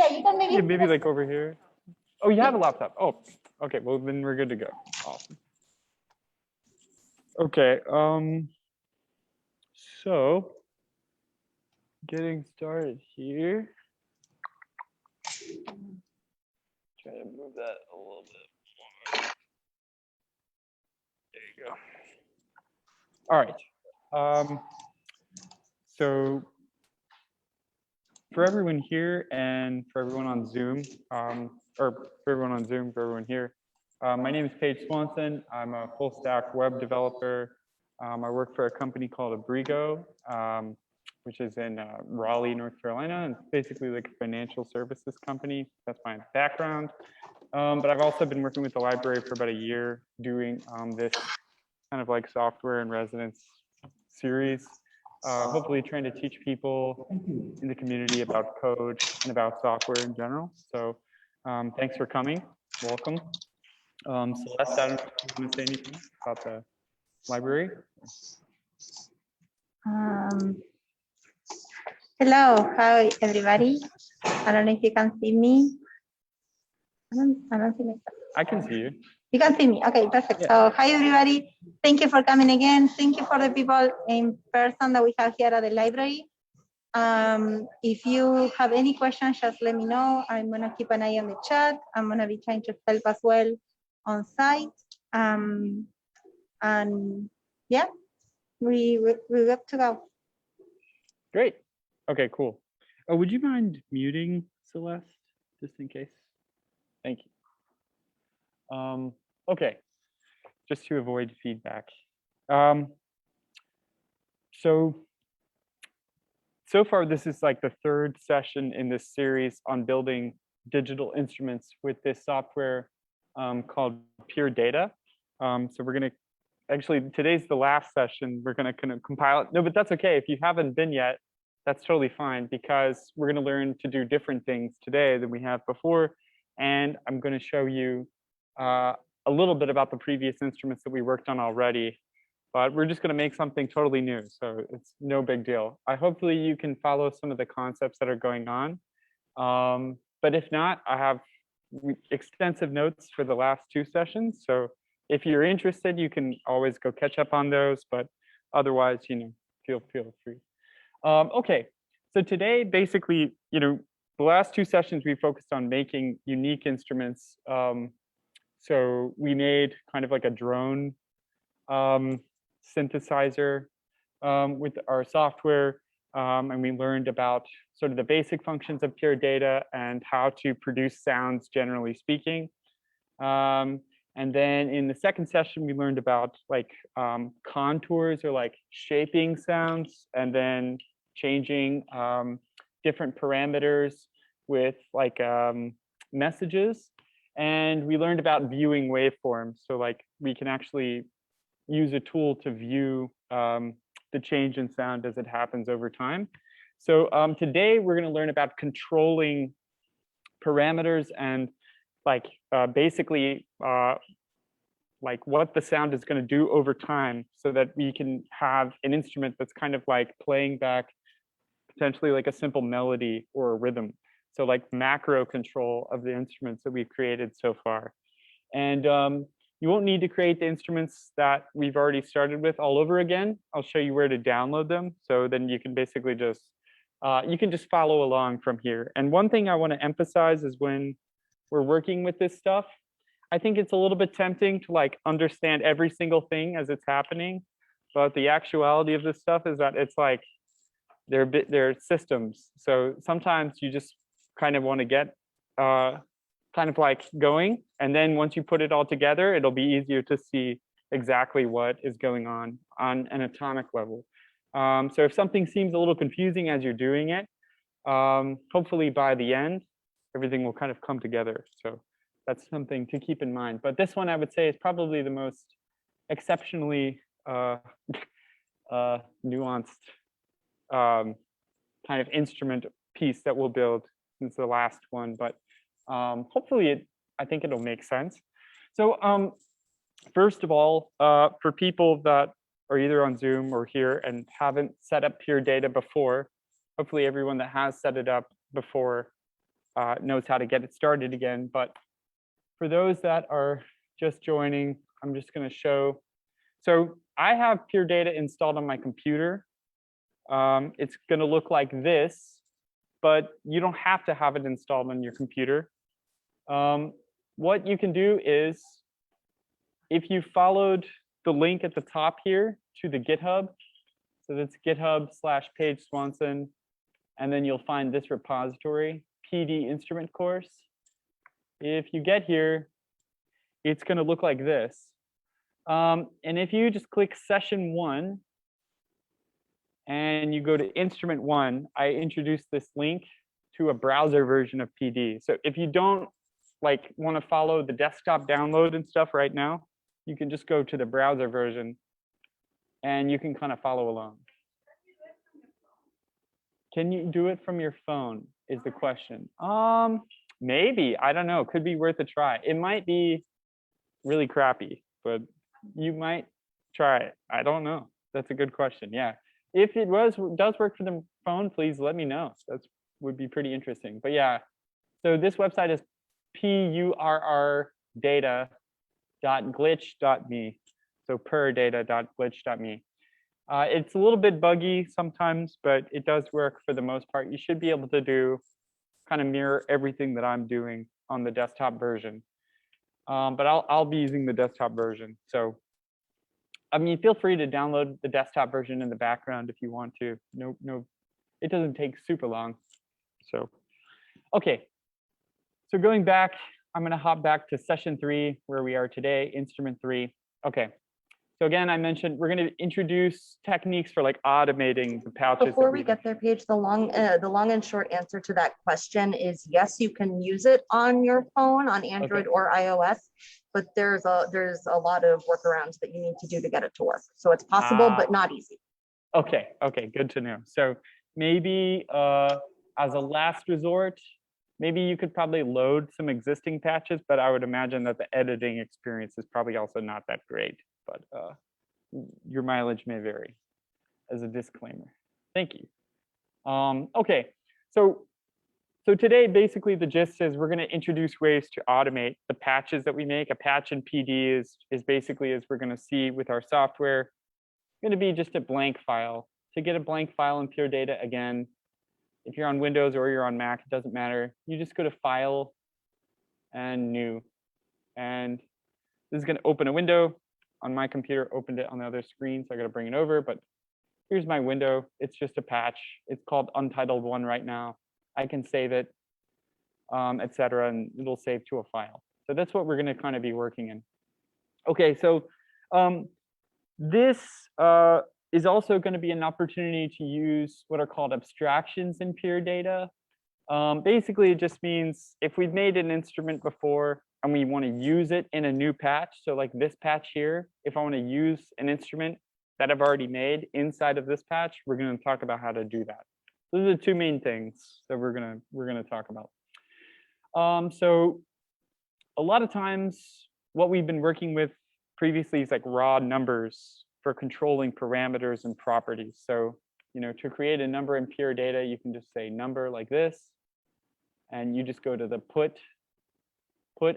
Yeah, you can maybe. Yeah, maybe like over here. Oh, you have a laptop. Oh, okay. Well, then we're good to go. Awesome. Okay. So getting started here. Try to move that a little bit. There you go. All right. So for everyone here and for everyone on Zoom, or for everyone on Zoom, for everyone here, my name is Paige Swanson. I'm a full stack web developer. I work for a company called Abrigo, which is in Raleigh, North Carolina, and basically like a financial services company. That's my background. But I've also been working with the library for about a year doing this kind of like software in residence series, hopefully trying to teach people in the community about code and about software in general. So thanks for coming. Welcome. Celeste, I don't know if you want to say anything about the library. Hello, hi everybody. I don't know if you can see me. I don't see myself. I can see you. You can see me. Okay, perfect. Yeah. So hi everybody. Thank you for coming again. Thank you for the people in person that we have here at the library. If you have any questions, just let me know. I'm gonna keep an eye on the chat. I'm gonna be trying to help as well on site. And yeah, we're good to go. Great. Okay, cool. Oh, would you mind muting Celeste just in case? Thank you. Okay, just to avoid feedback. So far, this is like the third session in this series on building digital instruments with this software called Pure Data. So we're gonna, actually, today's the last session. We're gonna kind of compile it. No, but that's okay. If you haven't been yet, that's totally fine because we're gonna learn to do different things today than we have before. And I'm gonna show you a little bit about the previous instruments that we worked on already. But we're just going to make something totally new, so it's no big deal. Hopefully you can follow some of the concepts that are going on. But if not, I have extensive notes for the last two sessions. So if you're interested, you can always go catch up on those. But otherwise, feel free. Okay, so today, basically, the last two sessions we focused on making unique instruments. So we made kind of like a drone synthesizer with our software, and we learned about sort of the basic functions of Pure Data and how to produce sounds, generally speaking. And then in the second session, we learned about like contours or like shaping sounds, and then changing different parameters with like messages. And we learned about viewing waveforms. So like we can actually use a tool to view the change in sound as it happens over time. So today we're going to learn about controlling parameters and like basically like what the sound is going to do over time, so that we can have an instrument that's kind of like playing back potentially like a simple melody or a rhythm. So like macro control of the instruments that we've created so far. And you won't need to create the instruments that we've already started with all over again. I'll show you where to download them. So then you can basically just, you can just follow along from here. And one thing I want to emphasize is when we're working with this stuff, I think it's a little bit tempting to like understand every single thing as it's happening. But the actuality of this stuff is that it's like, they're systems. So sometimes you just kind of want to get kind of like going, and then once you put it all together, it'll be easier to see exactly what is going on an atomic level. So if something seems a little confusing as you're doing it, hopefully by the end, everything will kind of come together. So that's something to keep in mind. But this one, I would say, is probably the most exceptionally nuanced kind of instrument piece that we'll build since the last one. But hopefully, I think it'll make sense. So first of all, for people that are either on Zoom or here and haven't set up Pure Data before, hopefully everyone that has set it up before knows how to get it started again. But for those that are just joining, I'm just going to show. So I have Pure Data installed on my computer. It's going to look like this, but you don't have to have it installed on your computer. What you can do is, if you followed the link at the top here to the GitHub, so that's GitHub/Paige Swanson, and then you'll find this repository, PD instrument course. If you get here, it's going to look like this. And if you just click session 1 and you go to instrument 1, I introduced this link to a browser version of PD. So if you don't want to follow the desktop download and stuff right now, you can just go to the browser version and you can kind of follow along. Can you do it from your phone is the question. Maybe, I don't know, could be worth a try. It might be really crappy, but you might try it. I don't know. That's a good question. Yeah. If it does work for the phone, please let me know. That would be pretty interesting. But yeah, so this website is purrdata.glitch.me. So purrdata.glitch.me. It's a little bit buggy sometimes, but it does work for the most part. You should be able to kind of mirror everything that I'm doing on the desktop version. But I'll be using the desktop version. So, I mean, feel free to download the desktop version in the background if you want to. No, it doesn't take super long. So, okay. So going back, I'm going to hop back to session 3, where we are today, instrument 3. Okay. So again, I mentioned we're going to introduce techniques for automating the pouches. Before we get there, Paige, the long and short answer to that question is yes, you can use it on your phone, on Android or iOS, but there's a lot of workarounds that you need to do to get it to work. So it's possible, but not easy. Okay, good to know. So maybe as a last resort, maybe you could probably load some existing patches, but I would imagine that the editing experience is probably also not that great. But your mileage may vary, as a disclaimer. Thank you. Okay, so today basically the gist is we're going to introduce ways to automate the patches that we make. A patch in PD is basically, as we're going to see with our software, going to be just a blank file. To get a blank file in Pure Data, again, if you're on Windows or you're on Mac, it doesn't matter. You just go to File and New, and this is going to open a window. On my computer, opened it on the other screen, so I got to bring it over. But here's my window. It's just a patch. It's called Untitled 1 right now. I can save it, etc., and it'll save to a file. So that's what we're going to kind of be working in. Okay, so this is also going to be an opportunity to use what are called abstractions in Pure Data. Basically, it just means if we've made an instrument before, and we want to use it in a new patch. So like this patch here, if I want to use an instrument that I've already made inside of this patch, we're going to talk about how to do that. Those are the two main things that we're going to talk about. So a lot of times what we've been working with previously is like raw numbers for controlling parameters and properties. So, to create a number in Pure Data, you can just say number like this, and you just go to the put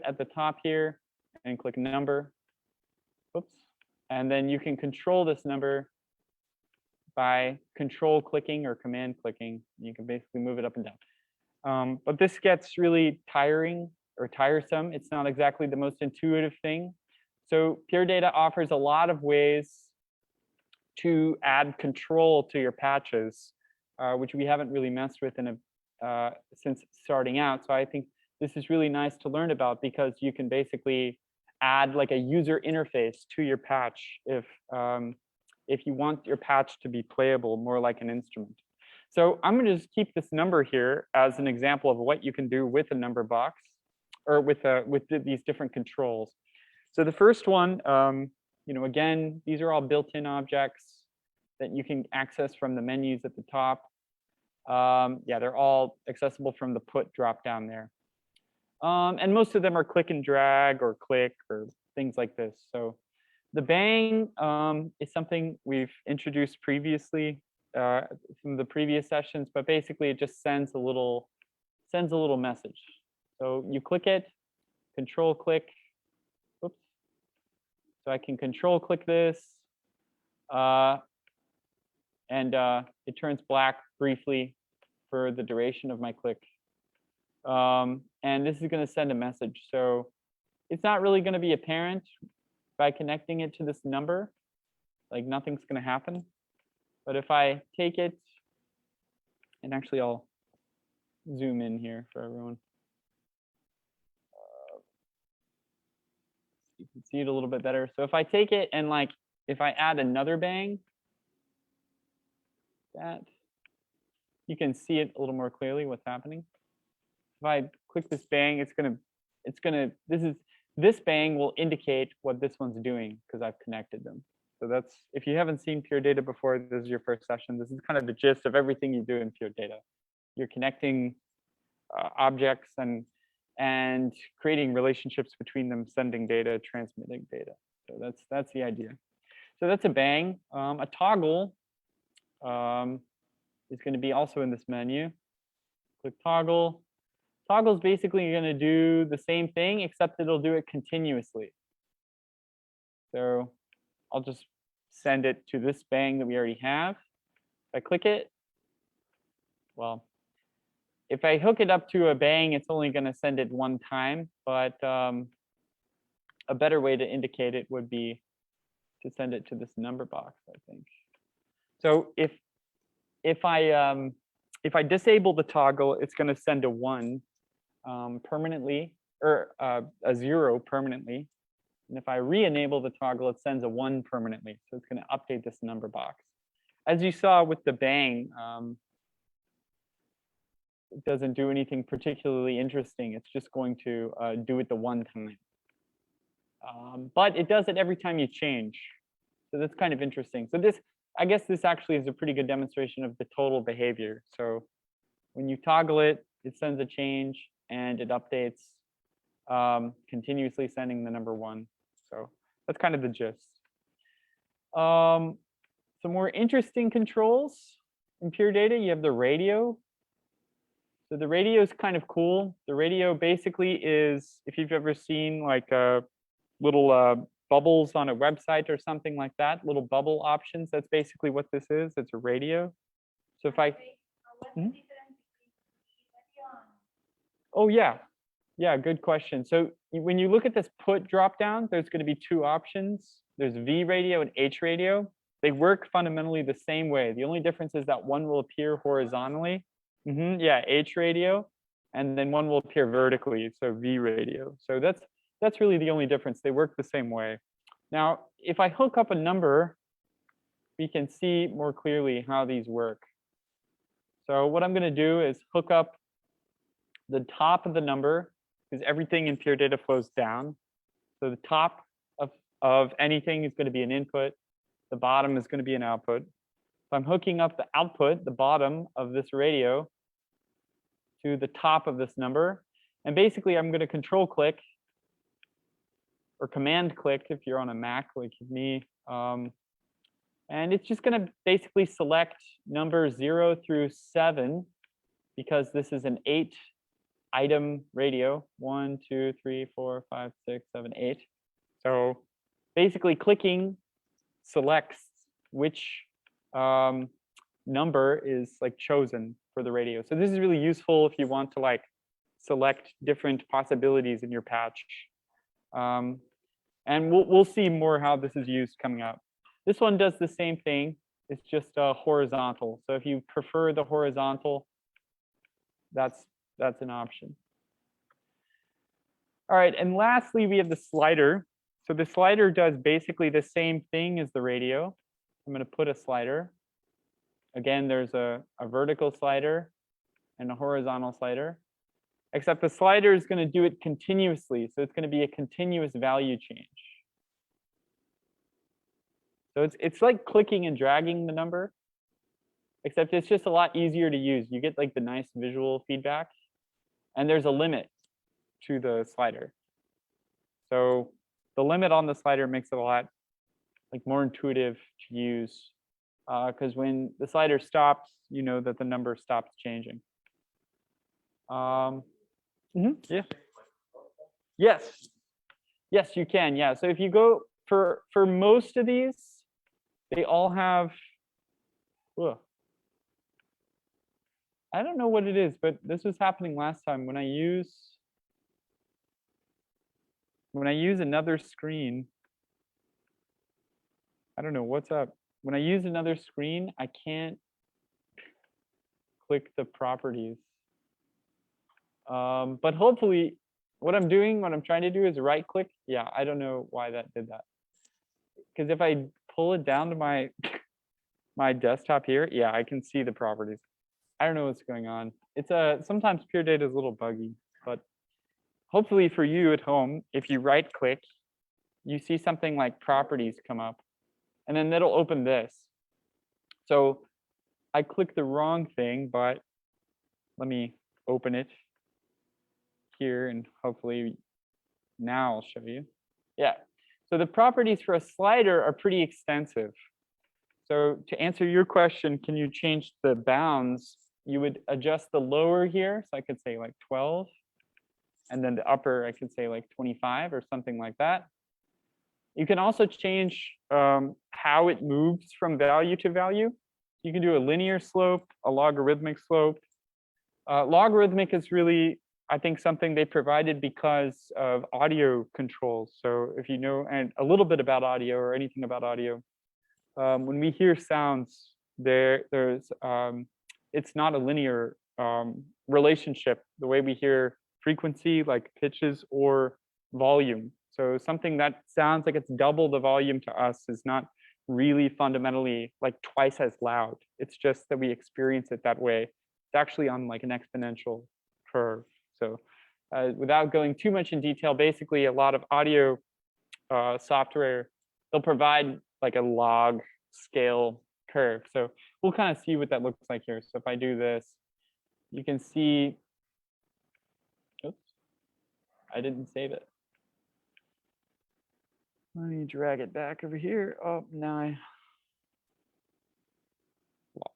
at the top here and click number. Oops. And then you can control this number by control clicking or command clicking. You can basically move it up and down. But this gets really tiring or tiresome. It's not exactly the most intuitive thing. So Pure Data offers a lot of ways to add control to your patches, which we haven't really messed with since starting out. So I think this is really nice to learn about, because you can basically add like a user interface to your patch if you want your patch to be playable more like an instrument. So I'm going to just keep this number here as an example of what you can do with a number box, or with these different controls. So the first one, again, these are all built-in objects that you can access from the menus at the top. Yeah, they're all accessible from the put drop down there. And most of them are click and drag or click or things like this. So the bang is something we've introduced previously from the previous sessions, but basically it just sends a little sends a little message. So you click it, control click. Oops. So I can control click this. And it turns black briefly for the duration of my click. And this is going to send a message. So it's not really going to be apparent by connecting it to this number. Like nothing's going to happen. But if I take it, and actually I'll zoom in here for everyone. You can see it a little bit better. So if I take it and like, if I add another bang, that you can see it a little more clearly what's happening. If I click this bang, this bang will indicate what this one's doing because I've connected them. So that's, if you haven't seen pure data before, this is your first session. This is kind of the gist of everything you do in pure data. You're connecting objects and creating relationships between them, sending data, transmitting data. So that's the idea. So that's a bang. A toggle is going to be also in this menu. Click toggle. Toggle is basically going to do the same thing, except it'll do it continuously. So I'll just send it to this bang that we already have. If I click it, well, if I hook it up to a bang, it's only going to send it one time. But a better way to indicate it would be to send it to this number box, I think. So if I disable the toggle, it's going to send a 1 permanently, or a 0 permanently. And if I re-enable the toggle, it sends a 1 permanently. So it's going to update this number box. As you saw with the bang, it doesn't do anything particularly interesting. It's just going to do it the one time. But it does it every time you change. So that's kind of interesting. So this, I guess this actually is a pretty good demonstration of the total behavior. So when you toggle it, it sends a change and it updates, continuously sending the number 1. So that's kind of the gist. Some more interesting controls in pure data, you have the radio. So the radio is kind of cool. The radio basically is, if you've ever seen like little bubbles on a website or something like that, little bubble options, that's basically what this is. It's a radio. So if I, oh yeah, good question. So when you look at this put drop down, there's going to be 2 options. There's V radio and H radio. They work fundamentally the same way. The only difference is that one will appear horizontally. Yeah, H radio, and then one will appear vertically, so V radio. So that's really the only difference. They work the same way. Now, if I hook up a number, we can see more clearly how these work. So what I'm going to do is hook up the top of the number, because everything in pure data flows down. So the top of anything is going to be an input. The bottom is going to be an output. So I'm hooking up the output, the bottom of this radio, to the top of this number. And basically, I'm going to control click or command click if you're on a Mac like me. And it's just going to basically select numbers 0 through 7, because this is an 8-item radio. 1, 2, 3, 4, 5, 6, 7, 8. So basically, clicking selects which number is like chosen for the radio. So this is really useful if you want to like select different possibilities in your patch. And we'll see more how this is used coming up. This one does the same thing. It's just horizontal. So if you prefer the horizontal, that's an option. All right, and lastly, we have the slider. So the slider does basically the same thing as the radio. I'm going to put a slider. Again, there's a vertical slider and a horizontal slider, except the slider is going to do it continuously. So it's going to be a continuous value change. So it's like clicking and dragging the number, except it's just a lot easier to use. You get like the nice visual feedback, and there's a limit to the slider. So the limit on the slider makes it a lot like more intuitive to use, because when the slider stops, you know that the number stops changing. Yeah. Yes. Yes, you can. Yeah. So if you go for most of these, they all have. Ugh. I don't know what it is, but this was happening last time when I use another screen. I don't know what's up. When I use another screen, I can't click the properties. But hopefully, what I'm trying to do is right click. Yeah, I don't know why that did that. Because if I pull it down to my my desktop here, yeah, I can see the properties. I don't know what's going on. It's sometimes Pure Data is a little buggy, but hopefully for you at home, if you right click, you see something like properties come up, and then that'll open this. So I clicked the wrong thing, but let me open it here, and hopefully now I'll show you. Yeah. So the properties for a slider are pretty extensive. So to answer your question, can you change the bounds? You would adjust the lower here. So I could say like 12. And then the upper, I could say like 25 or something like that. You can also change how it moves from value to value. You can do a linear slope, a logarithmic slope. Logarithmic is really, I think, something they provided because of audio controls. So if you know and a little bit about audio or anything about audio, when we hear sounds, there's it's not a linear relationship the way we hear frequency, like pitches or volume. So something that sounds like it's double the volume to us is not really fundamentally like twice as loud. It's just that we experience it that way. It's actually on like an exponential curve. So without going too much in detail, basically a lot of audio software, they'll provide like a log scale curve. So we'll kind of see what that looks like here. So if I do this, you can see, oops, I didn't save it. Let me drag it back over here. Oh, now I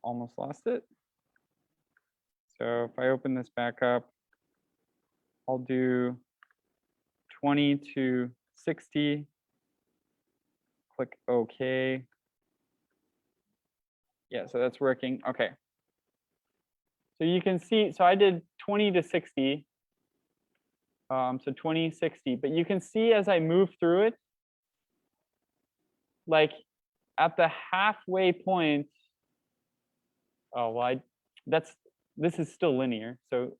almost lost it. So if I open this back up, I'll do 20 to 60. Click OK. Yeah, so that's working. Okay. So you can see, so I did 20 to 60. So 20, 60. But you can see as I move through it, like at the halfway point, oh, well, this is still linear. So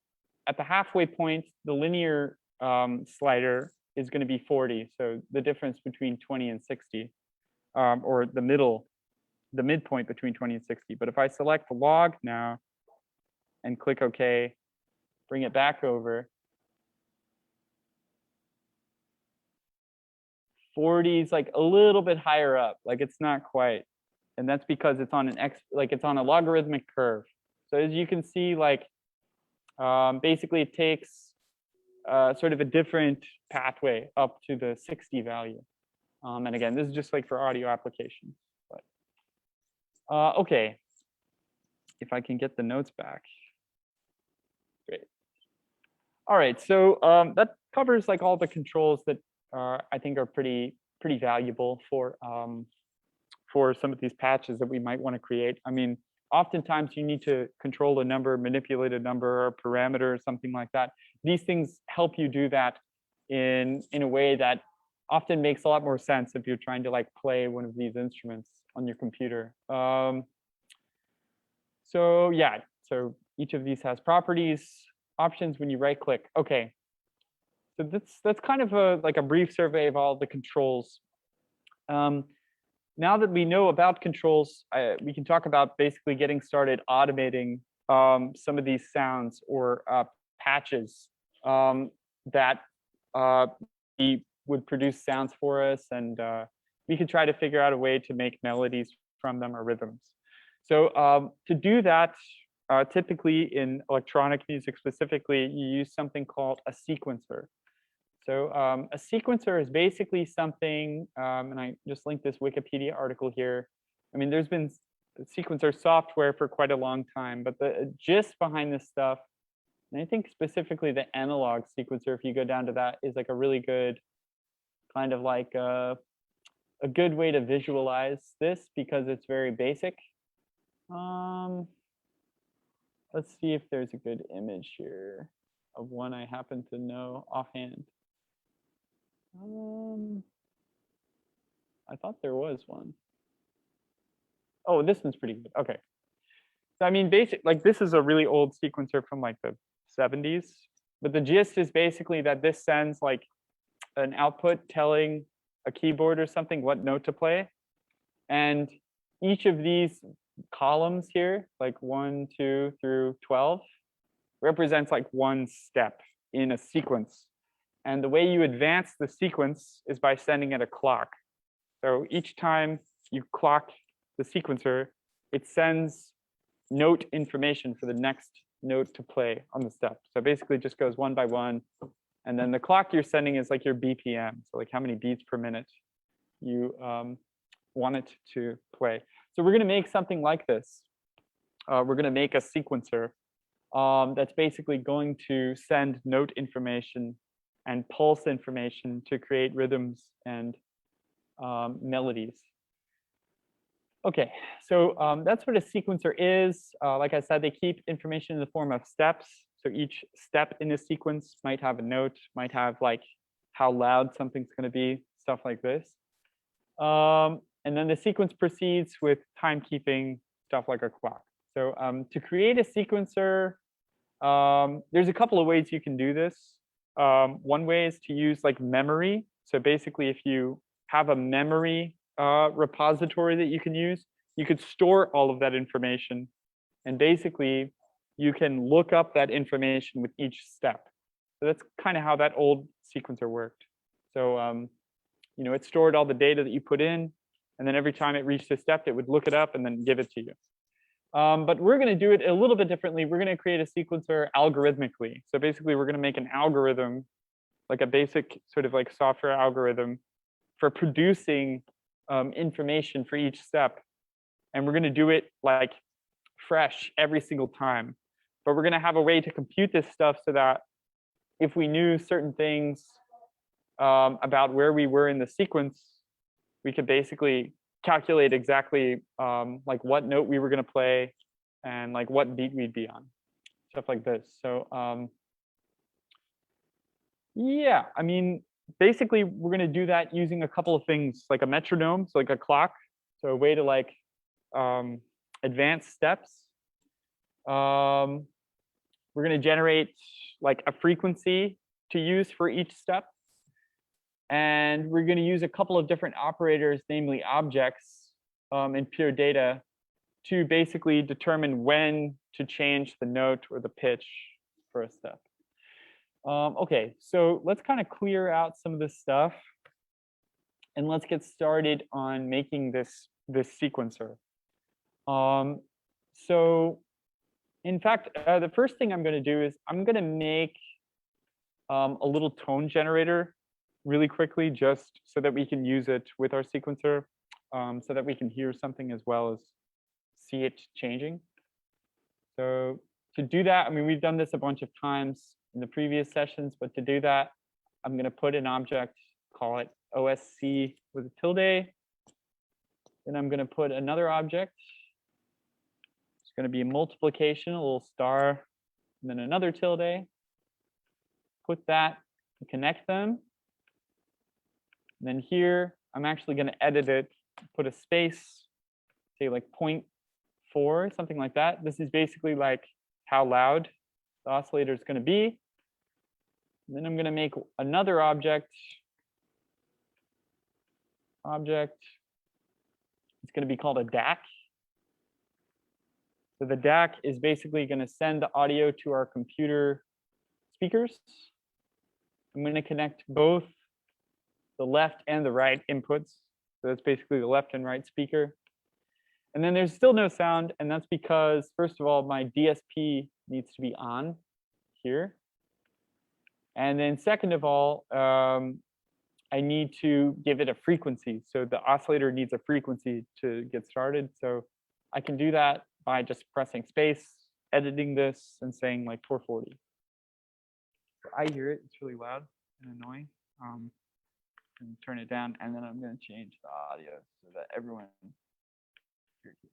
at the halfway point, the linear slider is going to be 40. So the difference between 20 and 60, or the midpoint between 20 and 60. But if I select the log now and click OK, bring it back over, 40 is like a little bit higher up, like it's not quite. And that's because it's on it's on a logarithmic curve. So as you can see, like basically it takes sort of a different pathway up to the 60 value. And again, this is just like for audio applications. But okay, if I can get the notes back. Great. All right, so that covers like all the controls that I think are pretty valuable for some of these patches that we might want to create. I mean, oftentimes you need to control a number, manipulate a number or parameter or something like that. These things help you do that in a way that often makes a lot more sense if you're trying to like play one of these instruments on your computer. So yeah, so each of these has properties, options when you right click. Okay, so that's kind of like a brief survey of all the controls. Now that we know about controls, we can talk about basically getting started automating some of these sounds or patches that we would produce sounds for us, and we could try to figure out a way to make melodies from them or rhythms. So to do that, typically in electronic music specifically, you use something called a sequencer. So a sequencer is basically something, and I just linked this Wikipedia article here. I mean, there's been sequencer software for quite a long time, but the gist behind this stuff And I think specifically the analog sequencer, if you go down to that, is like a really good kind of like a good way to visualize this because it's very basic. Let's see if there's a good image here of one I happen to know offhand. I thought there was one. Oh, this one's pretty good. Okay. So I mean, like this is a really old sequencer from like the 70s, but the gist is basically that this sends like an output telling a keyboard or something what note to play. And each of these columns here, like 1, 2 through 12, represents like one step in a sequence. And the way you advance the sequence is by sending it a clock. So each time you clock the sequencer, it sends note information for the next note to play on the step. So basically it just goes one by one. And then the clock you're sending is like your BPM. So like how many beats per minute you want it to play. So we're going to make something like this. We're going to make a sequencer that's basically going to send note information and pulse information to create rhythms and melodies. Okay, so that's what a sequencer is. Like I said, they keep information in the form of steps. So each step in a sequence might have a note, might have like how loud something's going to be, stuff like this. And then the sequence proceeds with timekeeping, stuff like a clock. So to create a sequencer, there's a couple of ways you can do this. One way is to use like memory. So basically, if you have a memory repository that you can use, you could store all of that information. And basically, you can look up that information with each step. So that's kind of how that old sequencer worked. So you know, it stored all the data that you put in, and then every time it reached a step, it would look it up and then give it to you. But we're going to do it a little bit differently. We're going to create a sequencer algorithmically. So basically, we're going to make an algorithm, like a basic sort of like software algorithm for producing information for each step. And we're going to do it like fresh every single time. But we're going to have a way to compute this stuff so that if we knew certain things about where we were in the sequence, we could basically calculate exactly like what note we were going to play and like what beat we'd be on, stuff like this. So yeah, I mean, basically we're going to do that using a couple of things, like a metronome, so like a clock, so a way to like advance steps. We're going to generate like a frequency to use for each step. And we're going to use a couple of different operators, namely objects in pure data, to basically determine when to change the note or the pitch for a step. Okay, so let's kind of clear out some of this stuff. And let's get started on making this sequencer. So in fact, the first thing I'm going to do is I'm going to make a little tone generator really quickly, just so that we can use it with our sequencer, so that we can hear something as well as see it changing. So to do that, I mean, we've done this a bunch of times in the previous sessions, but to do that, I'm going to put an object, call it OSC with a tilde. Then I'm going to put another object. It's going to be a multiplication, a little star, and then another tilde. Put that, connect them. And then here, I'm actually going to edit it, put a space, say like 0.4, something like that. This is basically like how loud the oscillator is going to be. And then I'm going to make another object. It's going to be called a DAC. So the DAC is basically going to send the audio to our computer speakers. I'm going to connect both the left and the right inputs. So that's basically the left and right speaker. And then there's still no sound, and that's because, first of all, my DSP needs to be on here. And then second of all, I need to give it a frequency. So the oscillator needs a frequency to get started. So I can do that by just pressing space, editing this, and saying like 440. I hear it. It's really loud and annoying. And turn it down, and then I'm going to change the audio so that everyone hears it.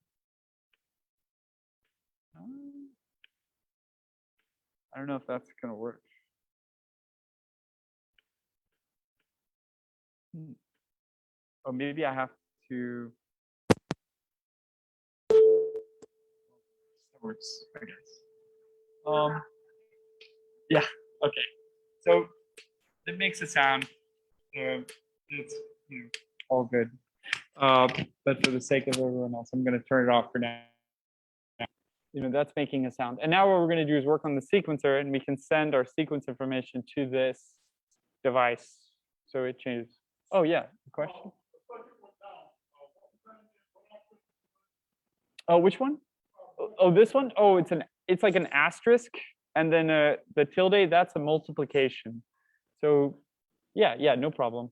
I don't know if that's going to work. Oh, maybe I have to. That works, I guess. Yeah. Okay. So it makes a sound. It's all good. But for the sake of everyone else, I'm going to turn it off for now. That's making a sound. And now what we're going to do is work on the sequencer, and we can send our sequence information to this device. So it changes. Oh yeah, question. Oh, which one? Oh, this one. Oh, it's like an asterisk, and then the tilde. That's a multiplication. So yeah, no problem.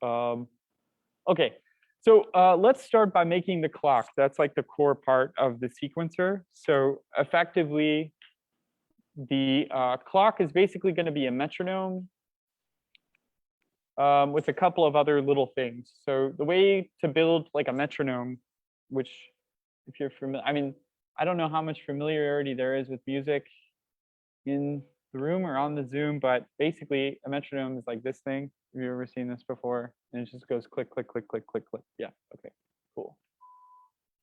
Okay, so let's start by making the clock. That's like the core part of the sequencer. So effectively, the clock is basically going to be a metronome with a couple of other little things. So the way to build like a metronome, which if you're familiar, I mean, I don't know how much familiarity there is with music in the room or on the Zoom, but basically a metronome is like this thing. Have you ever seen this before? And it just goes click, click, click, click, click, click. Yeah, okay, cool.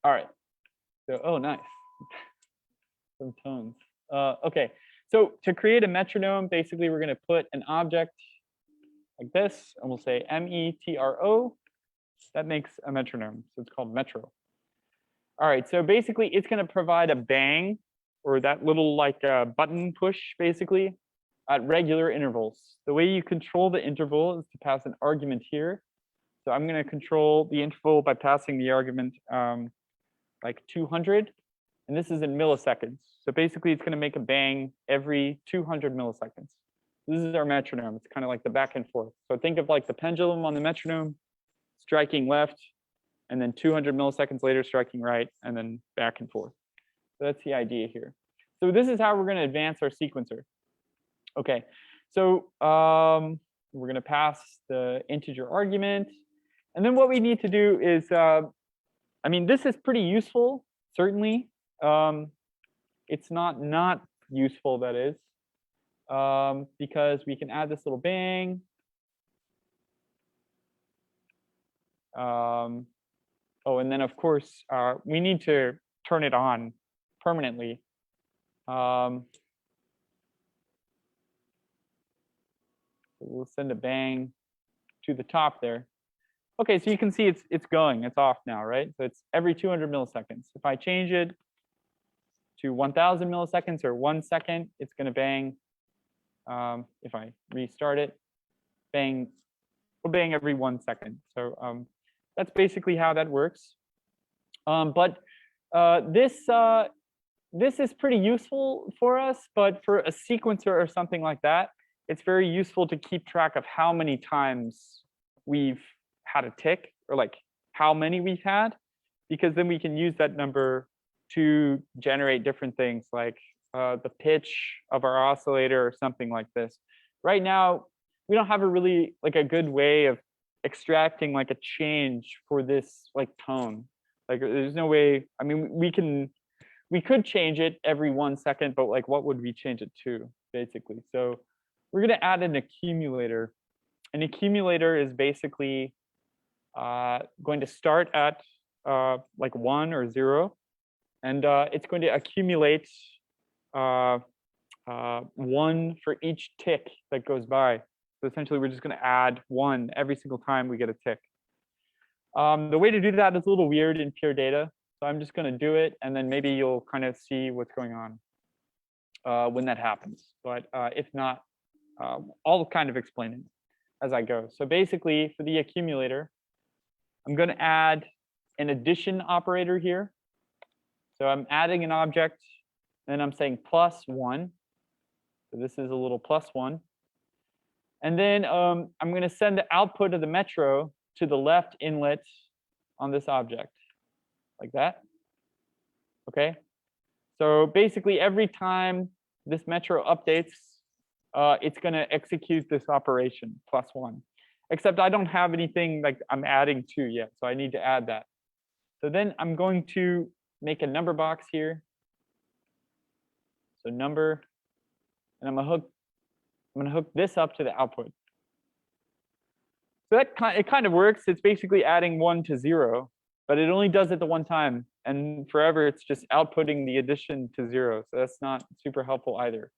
All right, so, oh, nice. Some tones. Okay, so to create a metronome, basically we're gonna put an object like this, and we'll say metro. That makes a metronome, so it's called metro. All right, so basically it's gonna provide a bang, or that little like button push, basically, at regular intervals. The way you control the interval is to pass an argument here. So I'm going to control the interval by passing the argument like 200. And this is in milliseconds. So basically, it's going to make a bang every 200 milliseconds. This is our metronome. It's kind of like the back and forth. So think of like the pendulum on the metronome, striking left, and then 200 milliseconds later, striking right, and then back and forth. So that's the idea here. So this is how we're going to advance our sequencer. Okay, so we're going to pass the integer argument. And then what we need to do is, I mean, this is pretty useful, certainly. It's not useful, that is, because we can add this little bang. Oh, and then, of course, we need to turn it on permanently. We'll send a bang to the top there. Okay, so you can see it's going. It's off now, right? So it's every 200 milliseconds. If I change it to 1,000 milliseconds or 1 second, it's going to bang. If I restart it, bang, will bang every 1 second. So that's basically how that works. But this is pretty useful for us. But for a sequencer or something like that, it's very useful to keep track of how many times we've had a tick, or like how many we've had, because then we can use that number to generate different things like the pitch of our oscillator or something like this. Right now, we don't have a really like a good way of extracting like a change for this like tone. Like there's no way, I mean, we could change it every 1 second, but like what would we change it to, basically? So we're going to add an accumulator. An accumulator is basically going to start at like 1 or 0, and it's going to accumulate 1 for each tick that goes by. So essentially, we're just going to add 1 every single time we get a tick. The way to do that is a little weird in pure data, so I'm just going to do it, and then maybe you'll kind of see what's going on when that happens. But if not, I'll kind of explain it as I go. So basically, for the accumulator, I'm going to add an addition operator here. So I'm adding an object, and I'm saying +1. So this is a little +1. And then I'm going to send the output of the metro to the left inlet on this object, like that. Okay. So basically, every time this metro updates, it's going to execute this operation +1. Except I don't have anything like I'm adding to yet, so I need to add that. So then I'm going to make a number box here. So number, and I'm gonna hook this up to the output. So it kind of works. It's basically adding 1 to 0, but it only does it the one time, and forever it's just outputting the addition to 0. So that's not super helpful either.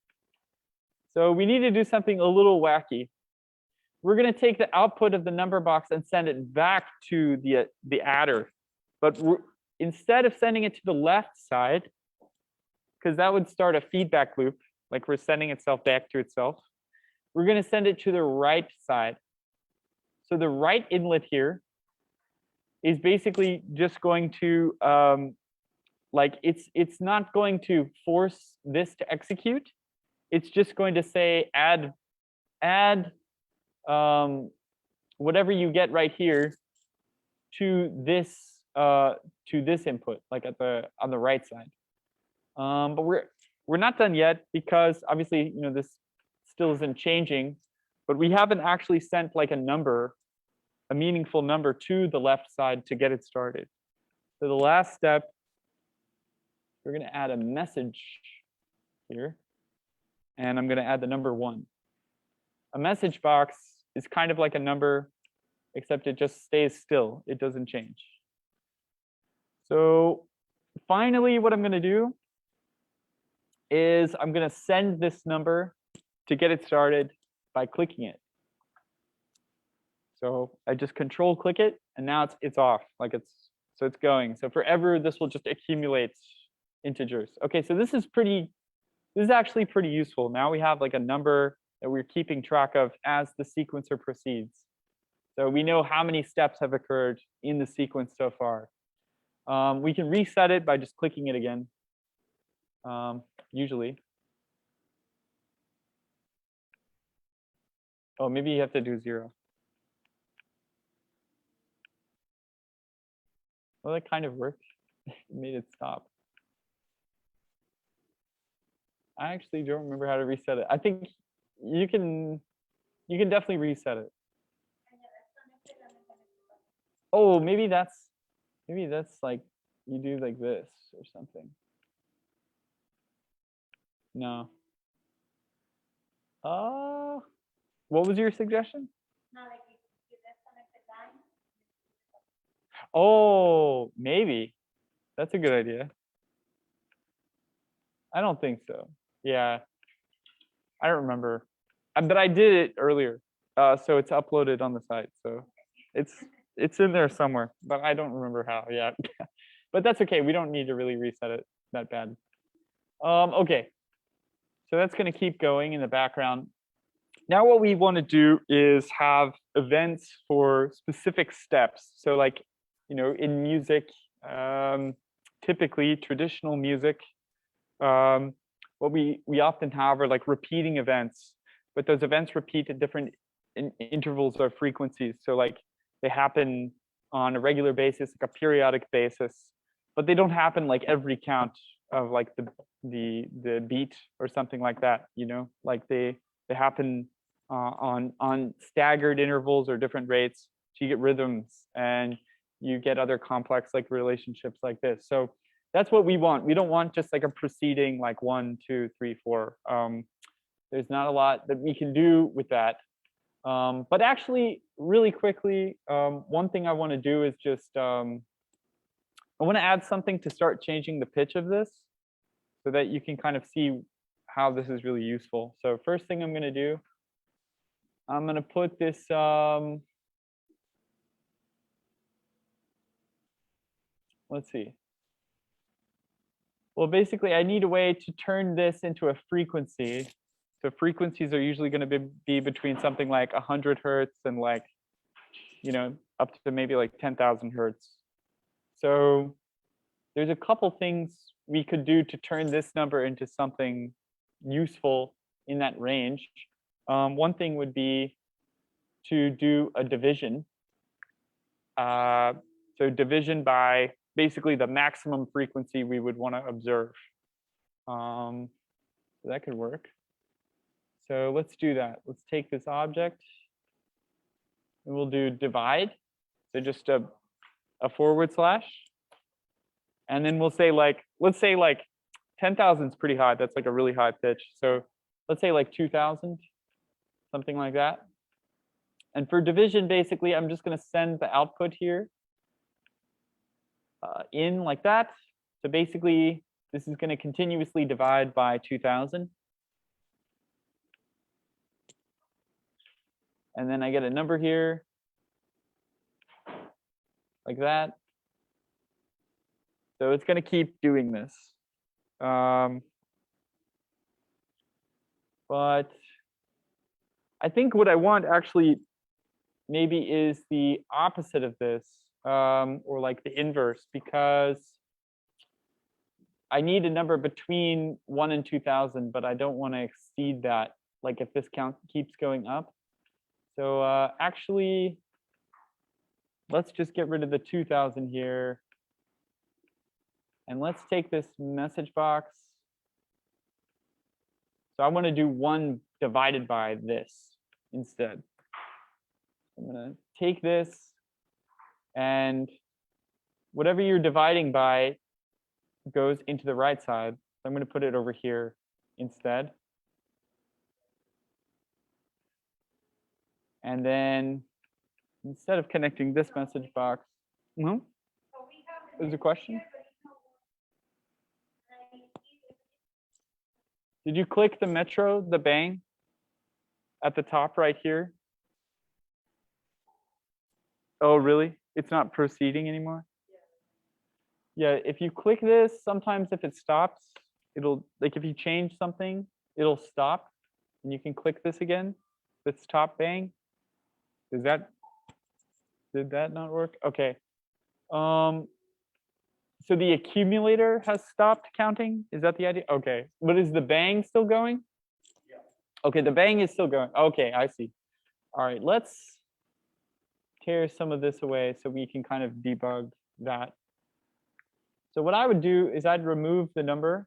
So we need to do something a little wacky. We're going to take the output of the number box and send it back to the adder. But instead of sending it to the left side, because that would start a feedback loop, like we're sending itself back to itself, we're going to send it to the right side. So the right inlet here is basically just going to, like it's not going to force this to execute. It's just going to say add whatever you get right here to this input, like on the right side. But we're not done yet, because obviously this still isn't changing, but we haven't actually sent like a meaningful number to the left side to get it started. So the last step, we're going to add a message here, and I'm going to add the number 1. A message box is kind of like a number, except it just stays still. It doesn't change. So finally, what I'm going to do is I'm going to send this number to get it started by clicking it. So I just control click it, and now it's off, like it's going. So forever this will just accumulate integers. Okay, so this is actually pretty useful. Now we have like a number that we're keeping track of as the sequencer proceeds. So we know how many steps have occurred in the sequence so far. We can reset it by just clicking it again, usually. Oh, maybe you have to do 0. Well, that kind of worked. It made it stop. I actually don't remember how to reset it. I think you can definitely reset it. Oh, maybe that's like you do like this or something. No. What was your suggestion? Oh, maybe. That's a good idea. I don't think so. Yeah. I don't remember. But I did it earlier. So it's uploaded on the site. So it's in there somewhere, but I don't remember how. Yeah. But that's okay. We don't need to really reset it that bad. Okay. So that's going to keep going in the background. Now what we want to do is have events for specific steps. So like, in music, typically traditional music, what we often have are like repeating events, but those events repeat at different intervals or frequencies. So like they happen on a regular basis, like a periodic basis, but they don't happen like every count of like the beat or something like that. Like they happen on staggered intervals or different rates. So you get rhythms and you get other complex like relationships like this. So that's what we want. We don't want just like a preceding like 1, 2, 3, 4. There's not a lot that we can do with that. But actually, really quickly, one thing I want to do is just I want to add something to start changing the pitch of this, so that you can kind of see how this is really useful. So first thing I'm going to do, I'm going to put this. Let's see. Well, basically, I need a way to turn this into a frequency. So frequencies are usually going to be between something like 100 hertz and like, up to maybe like 10,000 hertz. So there's a couple things we could do to turn this number into something useful in that range. One thing would be to do a division. So division by basically the maximum frequency we would want to observe. So that could work. So let's do that. Let's take this object and we'll do divide. So just a /. And then we'll say like, let's say like 10,000 is pretty high. That's like a really high pitch. So let's say like 2,000, something like that. And for division, basically, I'm just going to send the output here in like that. So basically, this is going to continuously divide by 2,000. And then I get a number here, like that. So it's going to keep doing this. But I think what I want actually maybe is the opposite of this, or like the inverse, because I need a number between 1 and 2,000, but I don't want to exceed that, like if this count keeps going up. So actually, let's just get rid of the 2,000 here. And let's take this message box. So I want to do 1 divided by this instead. I'm going to take this, and whatever you're dividing by goes into the right side. So I'm going to put it over here instead. And then instead of connecting this message box, there's a question. Did you click the metro, the bang at the top right here? Oh, really? It's not proceeding anymore? Yeah, if you click this, sometimes if it stops, it'll, like if you change something, it'll stop. And you can click this again, this top bang. Did that not work? Okay. So the accumulator has stopped counting? Is that the idea? Okay. But is the bang still going? Yeah. Okay, the bang is still going. Okay, I see. All right, let's tear some of this away so we can kind of debug that. So what I would do is I'd remove the number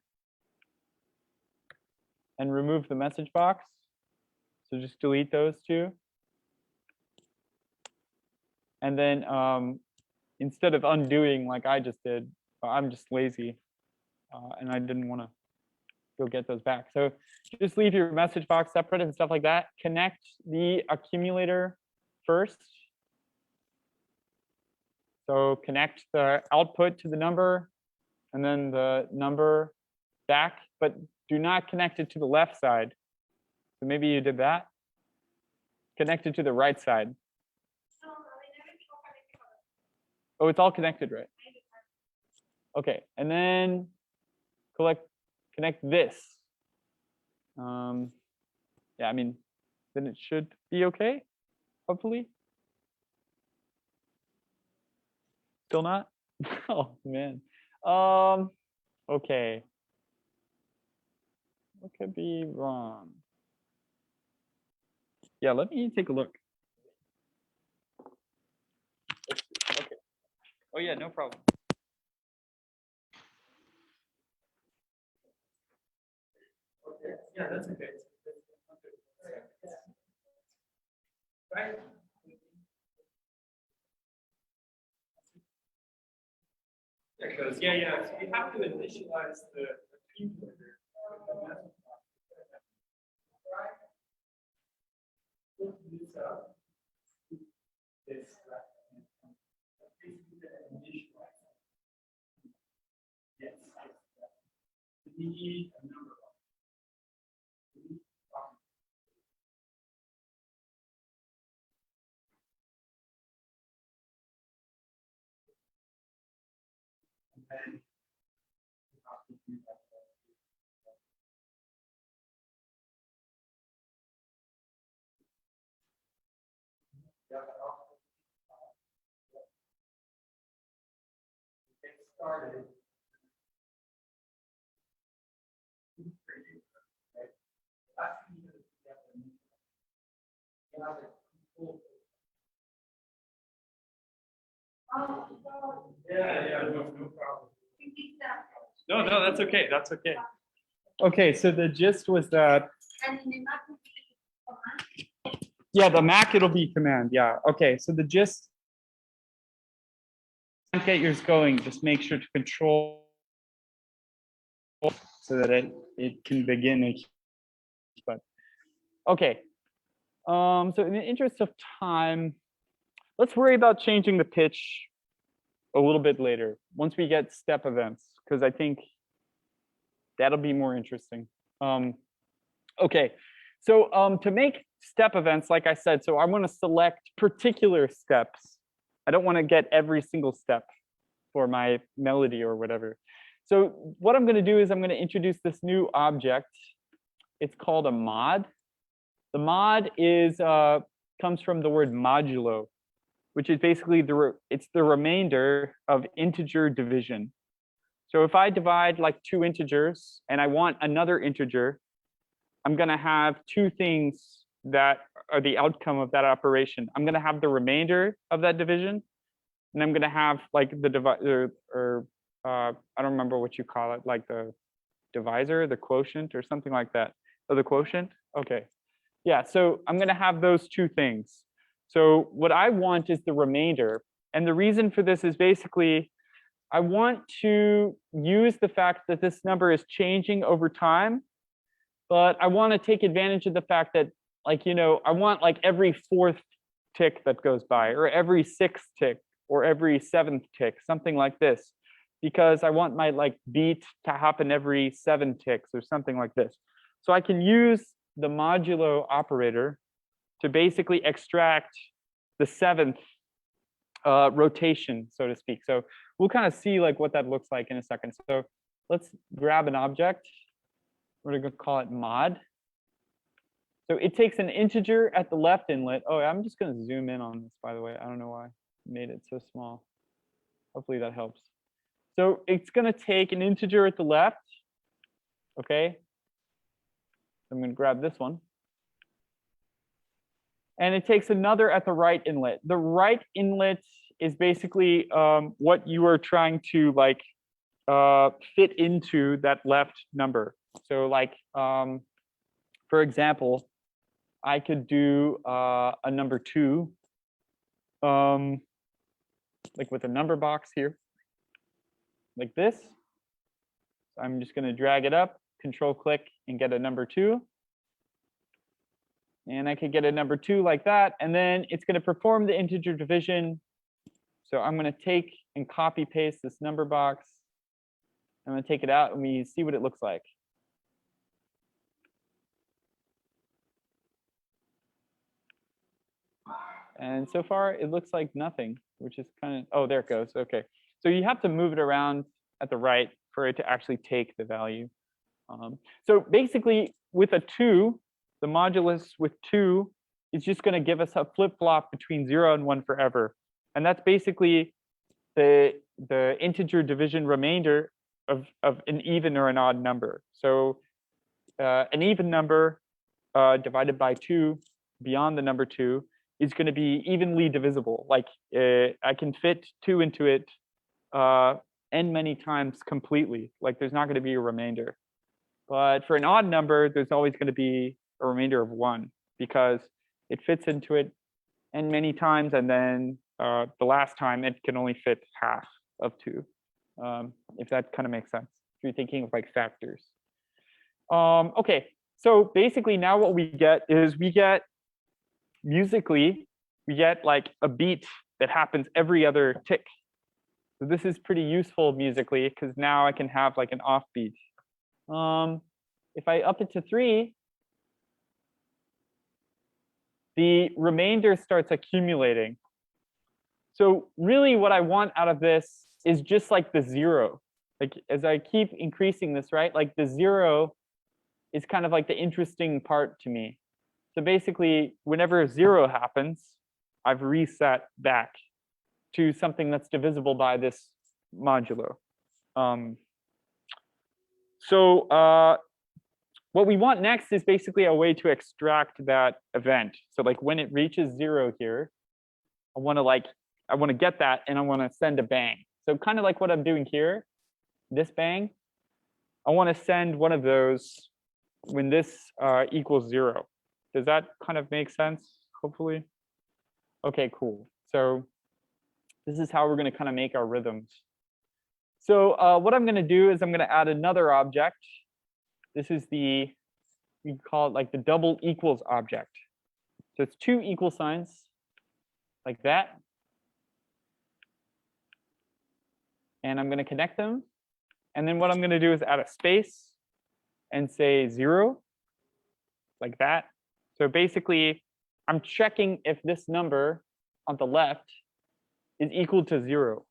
and remove the message box. So just delete those two. And then instead of undoing like I just did, I'm just lazy and I didn't want to go get those back. So just leave your message box separate and stuff like that. Connect the accumulator first. So connect the output to the number and then the number back, but do not connect it to the left side. So maybe you did that. Connect it to the right side. Oh, it's all connected, right? Okay, and then connect this. Yeah, I mean, then it should be okay, hopefully. Still not? Oh man. Okay. What could be wrong? Yeah, let me take a look. Okay. Oh yeah, no problem. Okay. Yeah, that's okay. Right. There goes. Yeah. So you have to initialize the accumulator. This up. This. Yes. We need a number. And get started. Yeah, no problem. No, that's okay. That's okay. Okay, so the gist was that Yeah, the Mac, it'll be command. Yeah. Okay. So the gist, get yours going, just make sure to control so that it can begin. But okay. So in the interest of time, let's worry about changing the pitch a little bit later, once we get step events, because I think that'll be more interesting. Okay, so to make step events, like I said, so I'm going to select particular steps. I don't want to get every single step for my melody or whatever. So what I'm going to do is I'm going to introduce this new object. It's called a mod. The mod is comes from the word modulo, which is basically it's the remainder of integer division. So if I divide like two integers and I want another integer, I'm going to have two things that are the outcome of that operation. I'm going to have the remainder of that division, and I'm going to have like the divisor, or I don't remember what you call it, like the divisor, the quotient, or something like that. Oh, the quotient? Okay. Yeah, so I'm going to have those two things. So what I want is the remainder. And the reason for this is basically, I want to use the fact that this number is changing over time, but I want to take advantage of the fact that, like, you know, I want like every fourth tick that goes by, or every sixth tick, or every seventh tick, something like this, because I want my like beat to happen every 7 ticks or something like this. So I can use the modulo operator to basically extract the 7th rotation, so to speak. So we'll kind of see like what that looks like in a second. So let's grab an object. We're going to call it mod. So it takes an integer at the left inlet. Oh, I'm just going to zoom in on this, by the way. I don't know why I made it so small. Hopefully that helps. So it's going to take an integer at the left. Okay. I'm going to grab this one. And it takes another at the right inlet. The right inlet is basically what you are trying to like fit into that left number. So like, for example, I could do a number 2, like with a number box here, like this. So I'm just going to drag it up, control click, and get a number 2. And I could get a number 2 like that, and then it's going to perform the integer division. So I'm going to take and copy paste this number box. I'm going to take it out and we see what it looks like. And so far it looks like nothing, which is kind of, oh, there it goes. Okay. So you have to move it around at the right for it to actually take the value. So basically with a 2, the modulus with 2 is just going to give us a flip-flop between 0 and 1 forever. And that's basically the integer division remainder of an even or an odd number. So an even number divided by 2 beyond the number 2 is going to be evenly divisible. Like I can fit 2 into it n many times completely. Like there's not going to be a remainder. But for an odd number, there's always going to be a remainder of 1 because it fits into it n many times, and then the last time it can only fit half of 2, if that kind of makes sense, if you're thinking of like factors. Okay, so basically now what we get is musically, we get like a beat that happens every other tick. So this is pretty useful musically because now I can have like an offbeat. If I up it to 3, the remainder starts accumulating. So really what I want out of this is just like the 0. Like as I keep increasing this, right? Like the 0 is kind of like the interesting part to me. So basically, whenever 0 happens, I've reset back to something that's divisible by this modulo. What we want next is basically a way to extract that event. So like when it reaches 0 here, I want to get that and I want to send a bang. So kind of like what I'm doing here, this bang, I want to send one of those when this equals 0. Does that kind of make sense? hopefully. Okay, cool. So this is how we're going to kind of make our rhythms. So what I'm going to do is I'm going to add another object. This is the, we call it like the double equals object. So it's two equal signs like that. And I'm going to connect them. And then what I'm going to do is add a space and say 0, like that. So basically, I'm checking if this number on the left is equal to 0.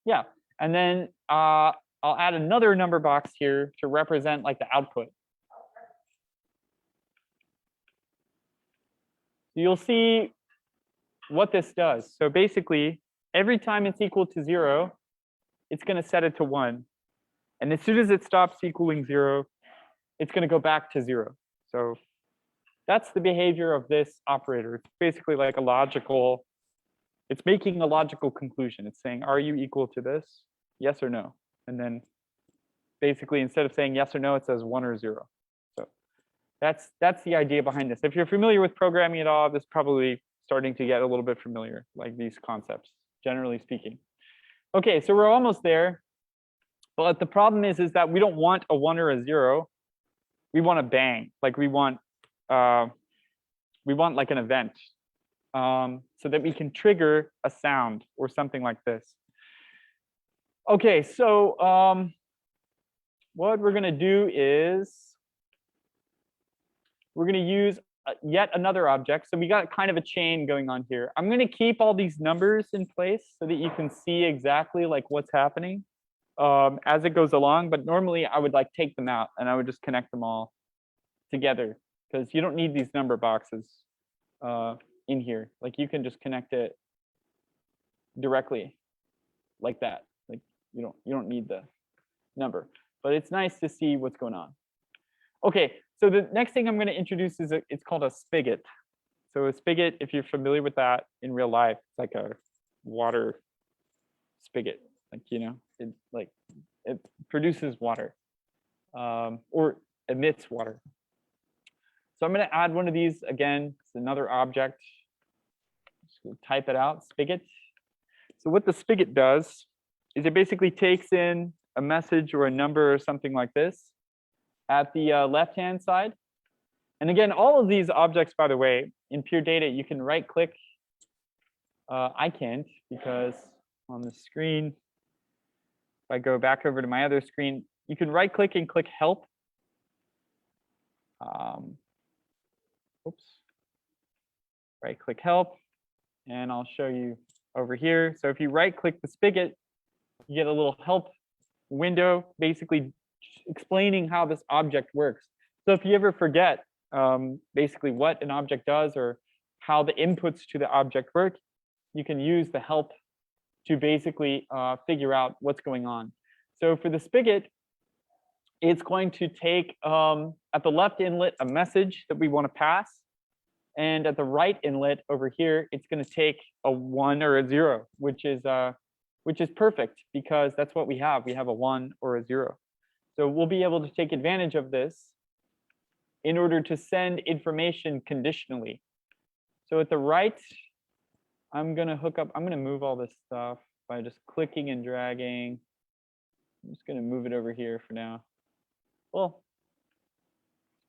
Yeah, and then I'll add another number box here to represent like the output. You'll see what this does. So basically, every time it's equal to 0, it's going to set it to 1. And as soon as it stops equaling 0, it's going to go back to 0. So that's the behavior of this operator. It's basically like a logical, it's making a logical conclusion. It's saying, are you equal to this? Yes or no? And then basically, instead of saying yes or no, it says 1 or 0. So that's the idea behind this. If you're familiar with programming at all, this is probably starting to get a little bit familiar, like these concepts, generally speaking. Okay, so we're almost there. But the problem is that we don't want a 1 or a 0. We want a bang, like we want like an event, so that we can trigger a sound or something like this. Okay, so what we're going to do is we're going to use yet another object. So we got kind of a chain going on here. I'm going to keep all these numbers in place so that you can see exactly like what's happening as it goes along. But normally I would like take them out and I would just connect them all together, because you don't need these number boxes in here. Like you can just connect it directly like that. Like you don't need the number, but it's nice to see what's going on. Okay, so the next thing I'm going to introduce is it's called a spigot. So a spigot, if you're familiar with that in real life, it's like a water spigot. Like, you know, it produces water or emits water. So I'm going to add one of these again. It's another object. Just going to type it out, spigot. So what the spigot does is it basically takes in a message or a number or something like this at the left-hand side. And again, all of these objects, by the way, in pure data, you can right-click. I can't, because on the screen, if I go back over to my other screen, you can right-click and click Help. Oops. Right-click Help, and I'll show you over here. So if you right-click the spigot, you get a little help window, basically explaining how this object works. So if you ever forget basically what an object does or how the inputs to the object work, you can use the help to basically figure out what's going on. So for the spigot, it's going to take at the left inlet a message that we want to pass, and at the right inlet over here, it's going to take a 1 or a 0, which is perfect, because that's what we have. We have a 1 or a 0. So we'll be able to take advantage of this in order to send information conditionally. So at the right, I'm going to move all this stuff by just clicking and dragging. I'm just going to move it over here for now. Well,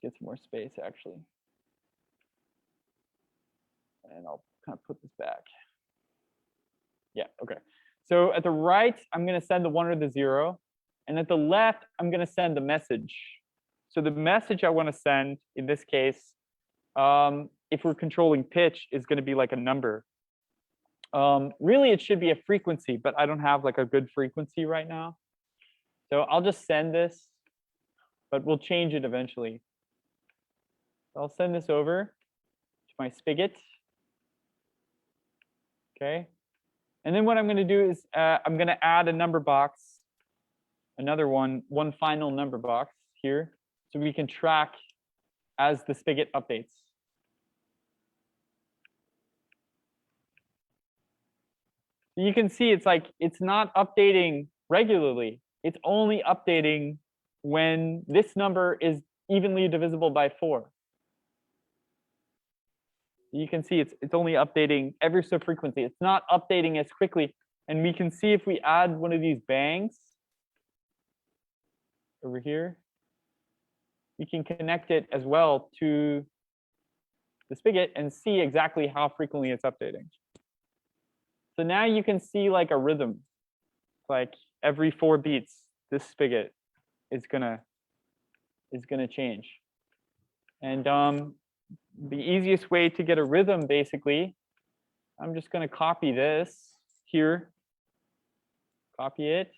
let's get some more space actually. And I'll kind of put this back. Yeah, okay. So at the right, I'm going to send the 1 or the 0. And at the left, I'm going to send the message. So the message I want to send, in this case, if we're controlling pitch, is going to be like a number. Really, it should be a frequency, but I don't have like a good frequency right now. So I'll just send this, but we'll change it eventually. So I'll send this over to my spigot. Okay. And then what I'm going to do is I'm going to add a number box, another one final number box here, so we can track as the spigot updates. So you can see it's like it's not updating regularly. It's only updating when this number is evenly divisible by 4. You can see it's only updating ever so frequently. It's not updating as quickly. And we can see if we add one of these bangs over here, we can connect it as well to the spigot and see exactly how frequently it's updating. So now you can see like a rhythm, like every 4 beats, this spigot is gonna change. And the easiest way to get a rhythm, basically, I'm just gonna copy this here, copy it,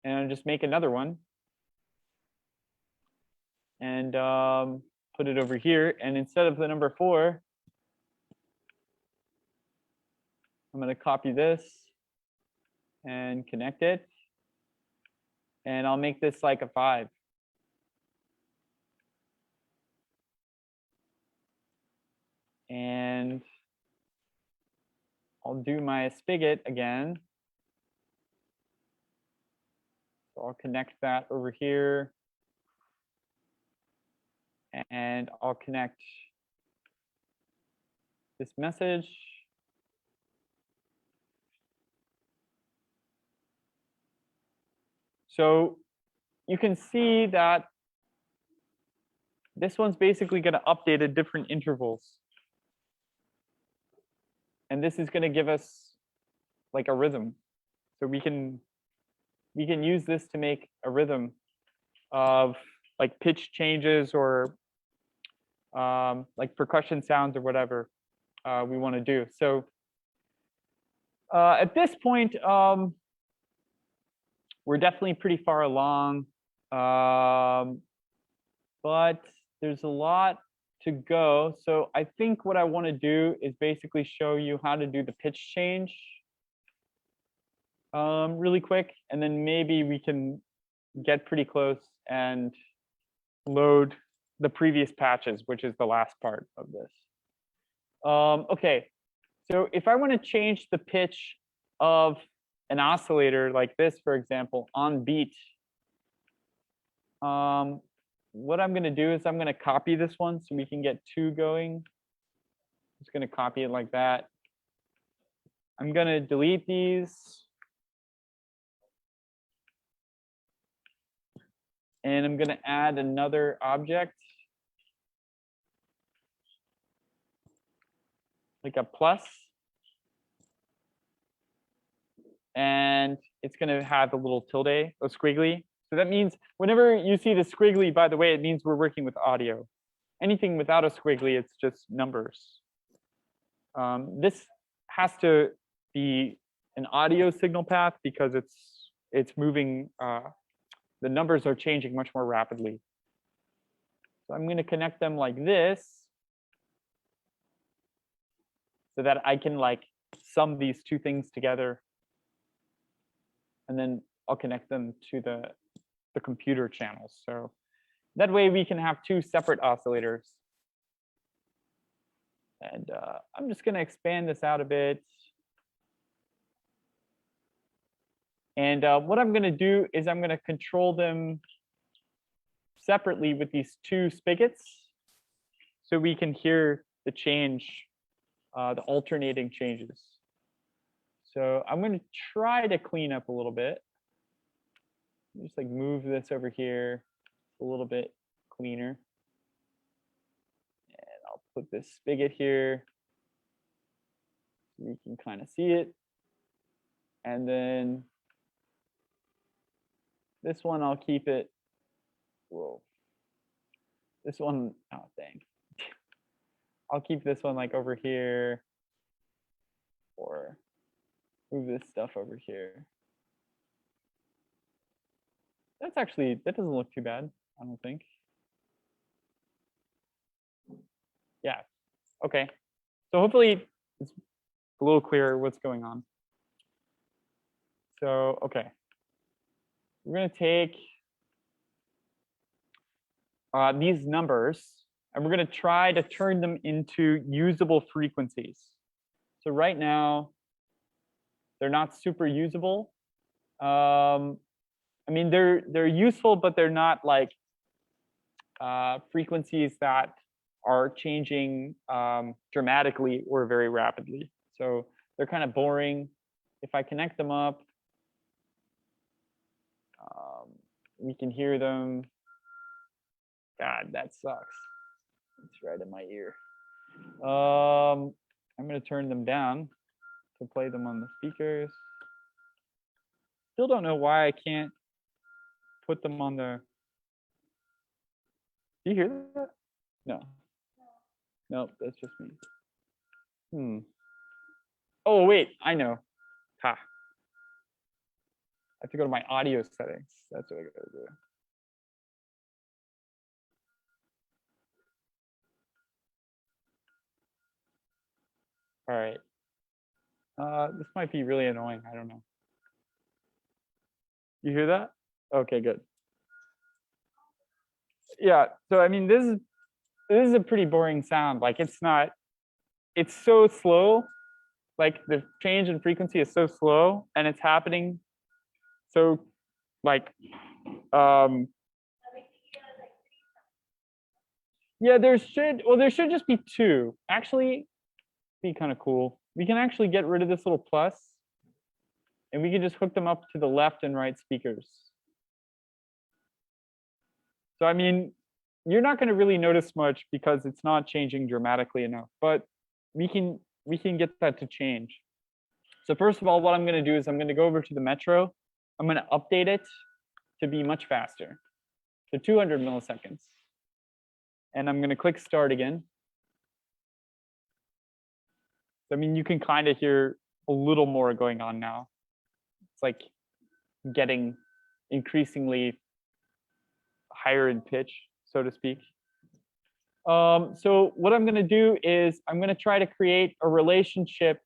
and I'll just make another one, and put it over here. And instead of the number 4, I'm going to copy this and connect it, and I'll make this like a 5. And I'll do my spigot again. So I'll connect that over here, and I'll connect this message. So you can see that this one's basically going to update at different intervals. And this is going to give us like a rhythm. So we can use this to make a rhythm of like pitch changes or like percussion sounds or whatever we want to do. So at this point, we're definitely pretty far along, but there's a lot to go. So I think what I want to do is basically show you how to do the pitch change really quick, and then maybe we can get pretty close and load the previous patches, which is the last part of this. Okay, so if I want to change the pitch of an oscillator like this, for example, on beat, what I'm going to do is I'm going to copy this one so we can get 2 going. I'm just going to copy it like that. I'm going to delete these. And I'm going to add another object, like a plus. And it's going to have a little tilde, a squiggly. So that means whenever you see the squiggly, by the way, it means we're working with audio. Anything without a squiggly, it's just numbers. This has to be an audio signal path because it's moving. The numbers are changing much more rapidly. So I'm going to connect them like this so that I can like sum these 2 things together. And then I'll connect them to the computer channels. So that way we can have 2 separate oscillators. And I'm just going to expand this out a bit. And what I'm going to do is I'm going to control them separately with these 2 spigots so we can hear the change, the alternating changes. So I'm going to try to clean up a little bit. Just like move this over here a little bit cleaner. And I'll put this spigot here so you can kind of see it. And then this one, I'll keep it. Whoa. This one, oh, dang. I'll keep this one like over here, or move this stuff over here. That's actually, that doesn't look too bad, I don't think. Yeah, okay. So hopefully it's a little clearer what's going on. So, okay. We're going to take these numbers, and we're going to try to turn them into usable frequencies. So right now, they're not super usable. I mean, they're useful, but they're not like frequencies that are changing dramatically or very rapidly. So they're kind of boring. If I connect them up, we can hear them. God, that sucks. It's right in my ear. I'm going to turn them down to play them on the speakers. Still don't know why I can't put them on the. Do you hear that? No. Nope, that's just me. Oh, wait, I know. Ha. I have to go to my audio settings. That's what I gotta do. All right. This might be really annoying. I don't know. You hear that? Okay, good. Yeah, so I mean, this is a pretty boring sound. Like it's so slow. Like the change in frequency is so slow and it's happening. So like, yeah, there should just be two. Actually, be kind of cool. We can actually get rid of this little plus and we can just hook them up to the left and right speakers. So I mean, you're not going to really notice much because it's not changing dramatically enough, but we can get that to change. So first of all, what I'm going to do is I'm going to go over to the Metro. I'm going to update it to be much faster, so 200 milliseconds. And I'm going to click start again. I mean, you can kind of hear a little more going on now. It's like getting increasingly higher in pitch, so to speak. So what I'm going to do is I'm going to try to create a relationship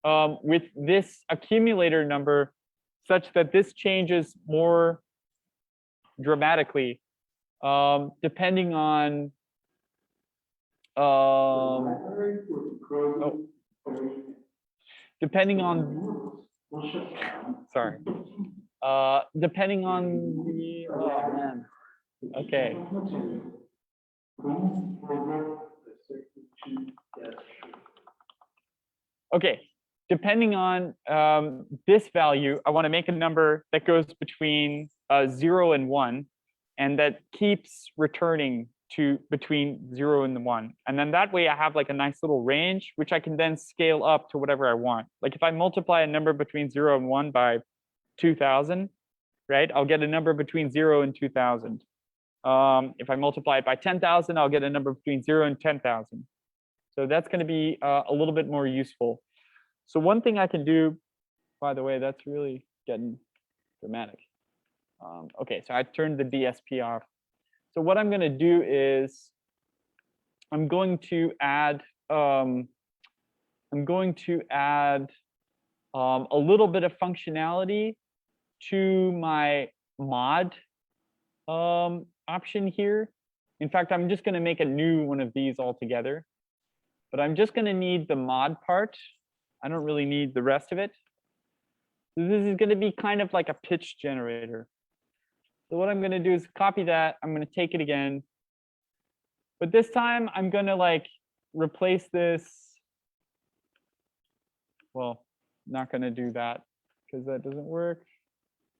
with this accumulator number such that this changes more dramatically depending on depending on depending on the man. Okay. Okay, depending on this value, I want to make a number that goes between 0 and 1, and that keeps returning to between 0 and 1. And then that way I have like a nice little range, which I can then scale up to whatever I want. Like if I multiply a number between 0 and 1 by 2000, right, I'll get a number between 0 and 2000. If I multiply it by 10,000, I'll get a number between 0 and 10,000. So that's going to be a little bit more useful. So one thing I can do, by the way, that's really getting dramatic. Okay, so I turned the DSP off. So what I'm going to do is I'm going to add a little bit of functionality to my mod option here. In fact, I'm just going to make a new one of these altogether, but I'm just going to need the mod part. I don't really need the rest of it. So this is going to be kind of like a pitch generator. So what I'm going to do is copy that. I'm going to take it again, but this time I'm going to like replace this. Well, not going to do that because that doesn't work.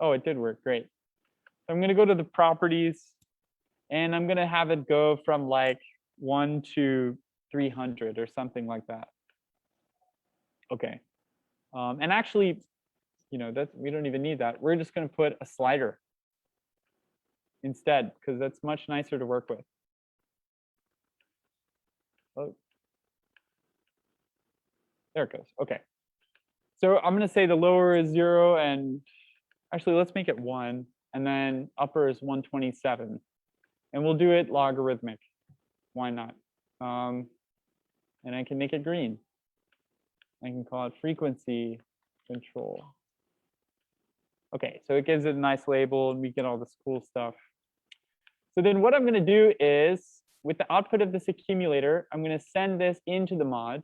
Oh, it did work. Great. So I'm going to go to the properties and I'm going to have it go from like 1 to 300 or something like that. Okay. And actually, you know, we don't even need that. We're just going to put a slider instead because that's much nicer to work with. Oh. There it goes. Okay. So I'm going to say the lower is 0 and actually let's make it 1 and then upper is 127 and we'll do it logarithmic. Why not? And I can make it green. I can call it frequency control. Okay, so it gives it a nice label and we get all this cool stuff. So then what I'm going to do is with the output of this accumulator, I'm going to send this into the mod.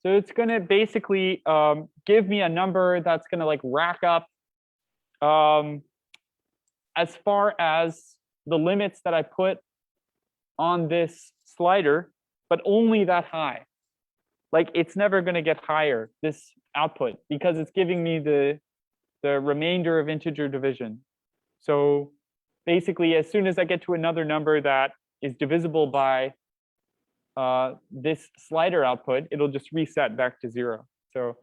So it's going to basically give me a number that's going to like rack up as far as the limits that I put on this slider, but only that high. Like it's never going to get higher, this output, because it's giving me the remainder of integer division. So basically, as soon as I get to another number that is divisible by this slider output, it'll just reset back to 0. So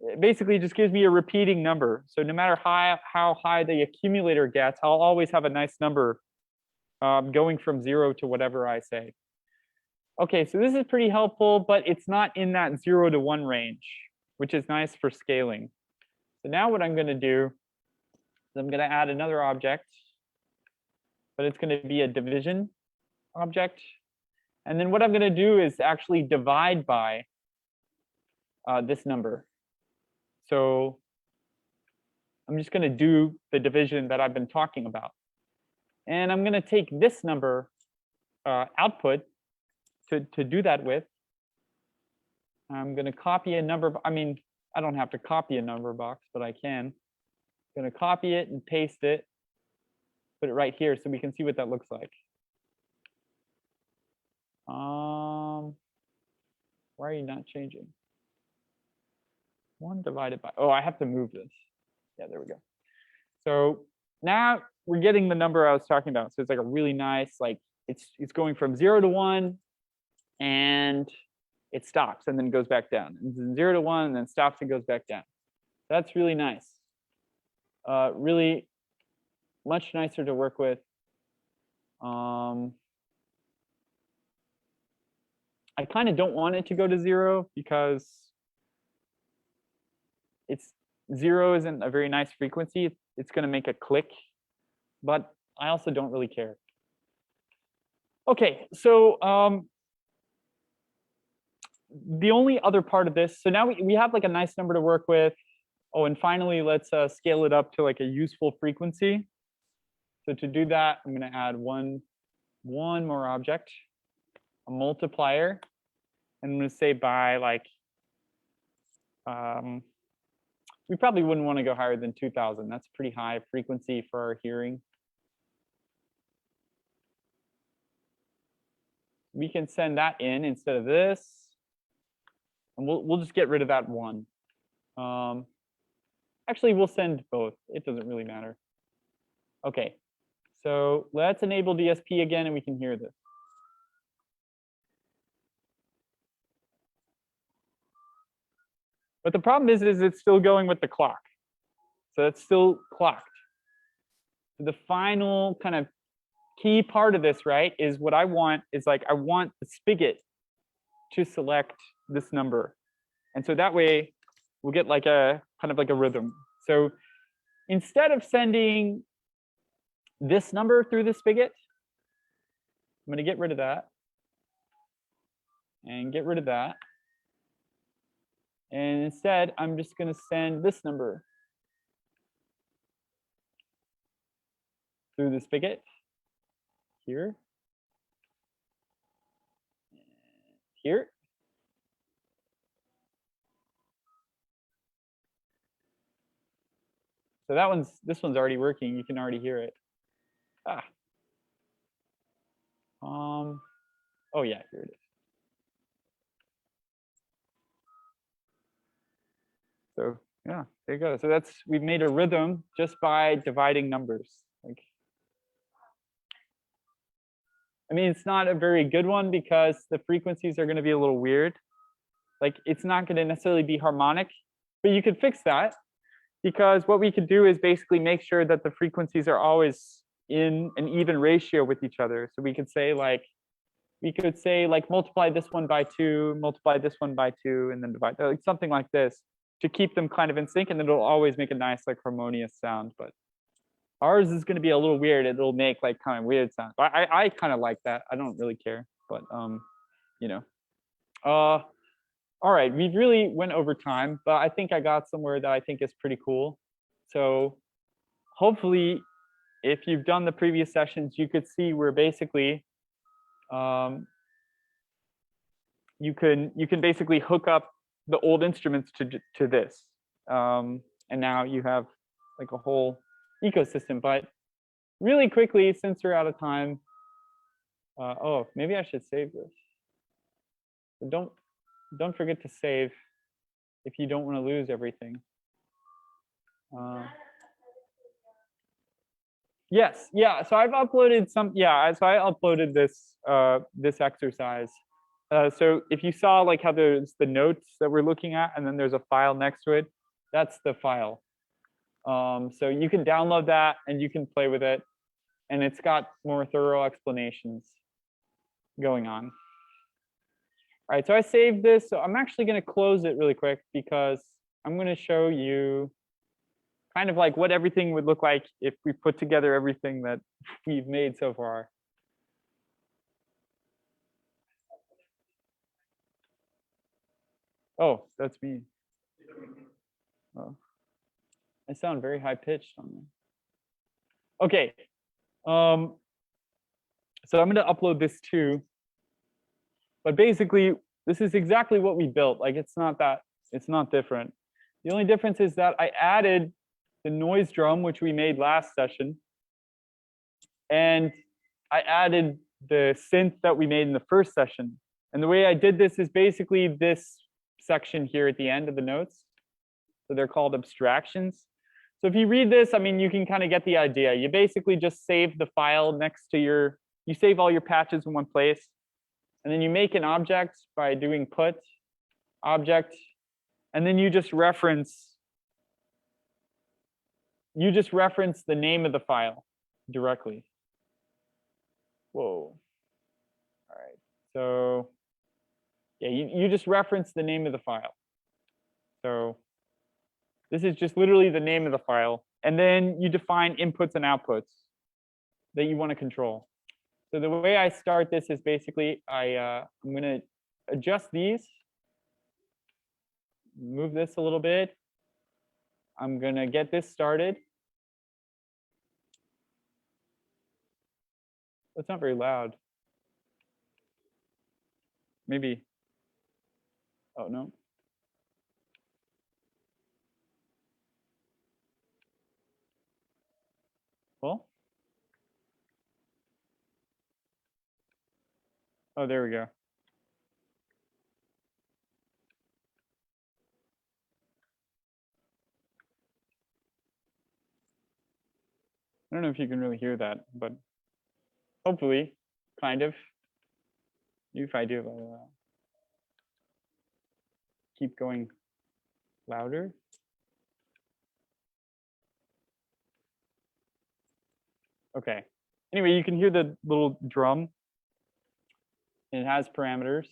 it basically just gives me a repeating number. So no matter how high the accumulator gets, I'll always have a nice number going from 0 to whatever I say. Okay, so this is pretty helpful, but it's not in that 0 to 1 range, which is nice for scaling. So now what I'm going to do is I'm going to add another object, but it's going to be a division object. And then what I'm going to do is actually divide by this number. So I'm just going to do the division that I've been talking about. And I'm going to take this number output to do that with. I'm going to copy a number. I mean, I don't have to copy a number box, but I can. I'm going to copy it and paste it, put it right here so we can see what that looks like. Why are you not changing? 1 divided by, oh, I have to move this. Yeah, there we go. So now we're getting the number I was talking about. So it's like a really nice, like it's going from 0 to 1 and it stops and then goes back down. And 0 to 1 and then stops and goes back down. That's really nice. Really much nicer to work with. I kind of don't want it to go to 0 because 0 isn't a very nice frequency. It's going to make a click, but I also don't really care. Okay, so the only other part of this, so now we have like a nice number to work with. Oh, and finally, let's scale it up to like a useful frequency. So to do that, I'm going to add one more object, a multiplier, and I'm going to say by like, we probably wouldn't want to go higher than 2000. That's pretty high frequency for our hearing. We can send that in instead of this, and we'll just get rid of that 1. Actually, we'll send both. It doesn't really matter. Okay, so let's enable DSP again, and we can hear this. But the problem is it's still going with the clock. So it's still clocked. The final kind of key part of this, right, is what I want is like, I want the spigot to select this number. And so that way we'll get like a kind of like a rhythm. So instead of sending this number through the spigot, I'm going to get rid of that and get rid of that. And instead, I'm just going to send this number through the spigot here, here. So this one's already working. You can already hear it. Oh yeah, here it is. So yeah, there you go. So we've made a rhythm just by dividing numbers. Like, I mean, it's not a very good one because the frequencies are going to be a little weird. Like, it's not going to necessarily be harmonic, but you could fix that because what we could do is basically make sure that the frequencies are always in an even ratio with each other. So we could say like multiply this one by 2, multiply this one by 2, and then divide, like something like this, to keep them kind of in sync, and it'll always make a nice like harmonious sound. But ours is going to be a little weird. It'll make like kind of weird sounds. I kind of like that. I don't really care, but you know. All right, we've really went over time, but I think I got somewhere that I think is pretty cool. So hopefully, if you've done the previous sessions, you could see where basically you can basically hook up the old instruments to this. And now you have like a whole ecosystem. But really quickly, since we're out of time, oh, maybe I should save this. But don't forget to save if you don't want to lose everything. Yes, yeah. So I've uploaded some. Yeah, so I uploaded this this exercise. So if you saw like how there's the notes that we're looking at, and then there's a file next to it, that's the file. So you can download that and you can play with it, and it's got more thorough explanations going on. All right, so I saved this. So I'm actually going to close it really quick because I'm going to show you kind of like what everything would look like if we put together everything that we've made so far. Oh, that's me. Oh, I sound very high pitched on them. Okay. So I'm going to upload this too. But basically, this is exactly what we built. Like it's not different. The only difference is that I added the noise drum, which we made last session. And I added the synth that we made in the first session. And the way I did this is basically this section here at the end of the notes. So they're called abstractions. So if you read this, I mean, you can kind of get the idea. You basically just save the file next to you save all your patches in one place. And then you make an object by doing put object. And then you just reference the name of the file directly. Whoa. All right. So yeah, you just reference the name of the file. So this is just literally the name of the file. And then you define inputs and outputs that you want to control. So the way I start this is basically I'm going to adjust these, move this a little bit. I'm going to get this started. It's not very loud. Maybe. Oh, no. Well. Oh, there we go. I don't know if you can really hear that, but hopefully, kind of. If I do, keep going louder. Okay. Anyway, you can hear the little drum. It has parameters.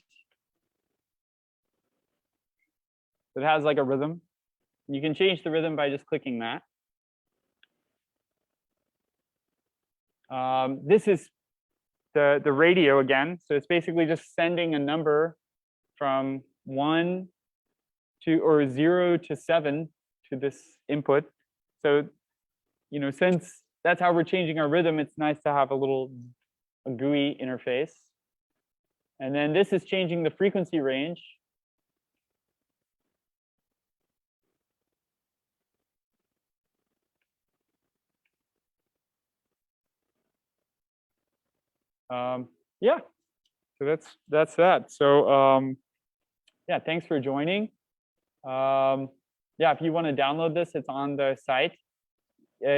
It has like a rhythm. You can change the rhythm by just clicking that. This is the radio again. So it's basically just sending a number from 1 to or 0 to 7 to this input. So, you know, since that's how we're changing our rhythm, it's nice to have a GUI interface. And then this is changing the frequency range. Yeah, so that's that. So yeah, thanks for joining. Yeah, if you want to download this, it's on the site.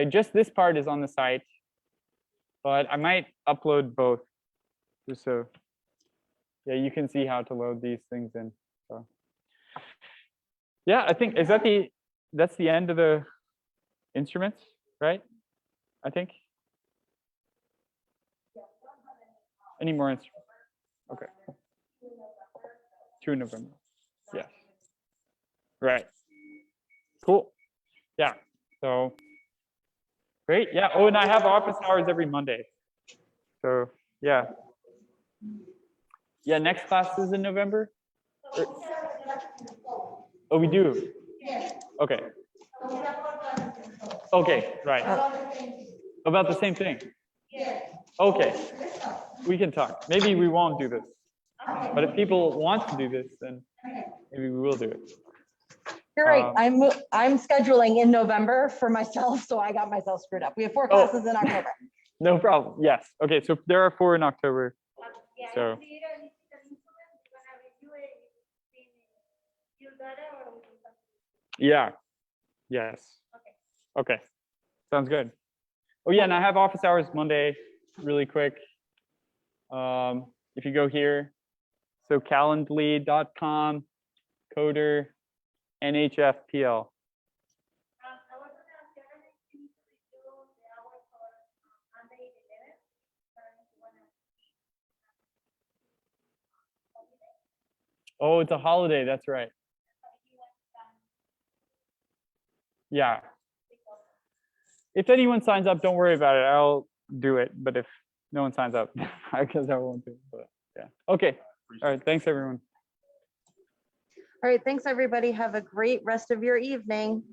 Just this part is on the site, but I might upload both, just so yeah, you can see how to load these things in. So yeah, I think that's the end of the instruments, right? I think. Any more instruments? Okay. 2 November. Yes. Right. Cool. Yeah. So great. Yeah. Oh, and I have office hours every Monday. So yeah. Yeah. Next class is in November. Oh, we do. Okay. Okay. Right. About the same thing. Okay. We can talk. Maybe we won't do this. But if people want to do this, then maybe we will do it. You're right. Um, I'm scheduling in November for myself, so I got myself screwed up. We have 4 Oh. classes in October. No problem. Yes. Okay. So there are 4 in October. So yeah. Yes. Okay. Sounds good. Oh yeah, and I have office hours Monday, really quick. If you go here, so calendly.com, coder, NHFPL. Oh, it's a holiday. That's right. Yeah. If anyone signs up, don't worry about it. I'll do it. But if no one signs up, I guess I won't do it. But yeah. Okay. All right. Thanks, everyone. All right, thanks, everybody. Have a great rest of your evening.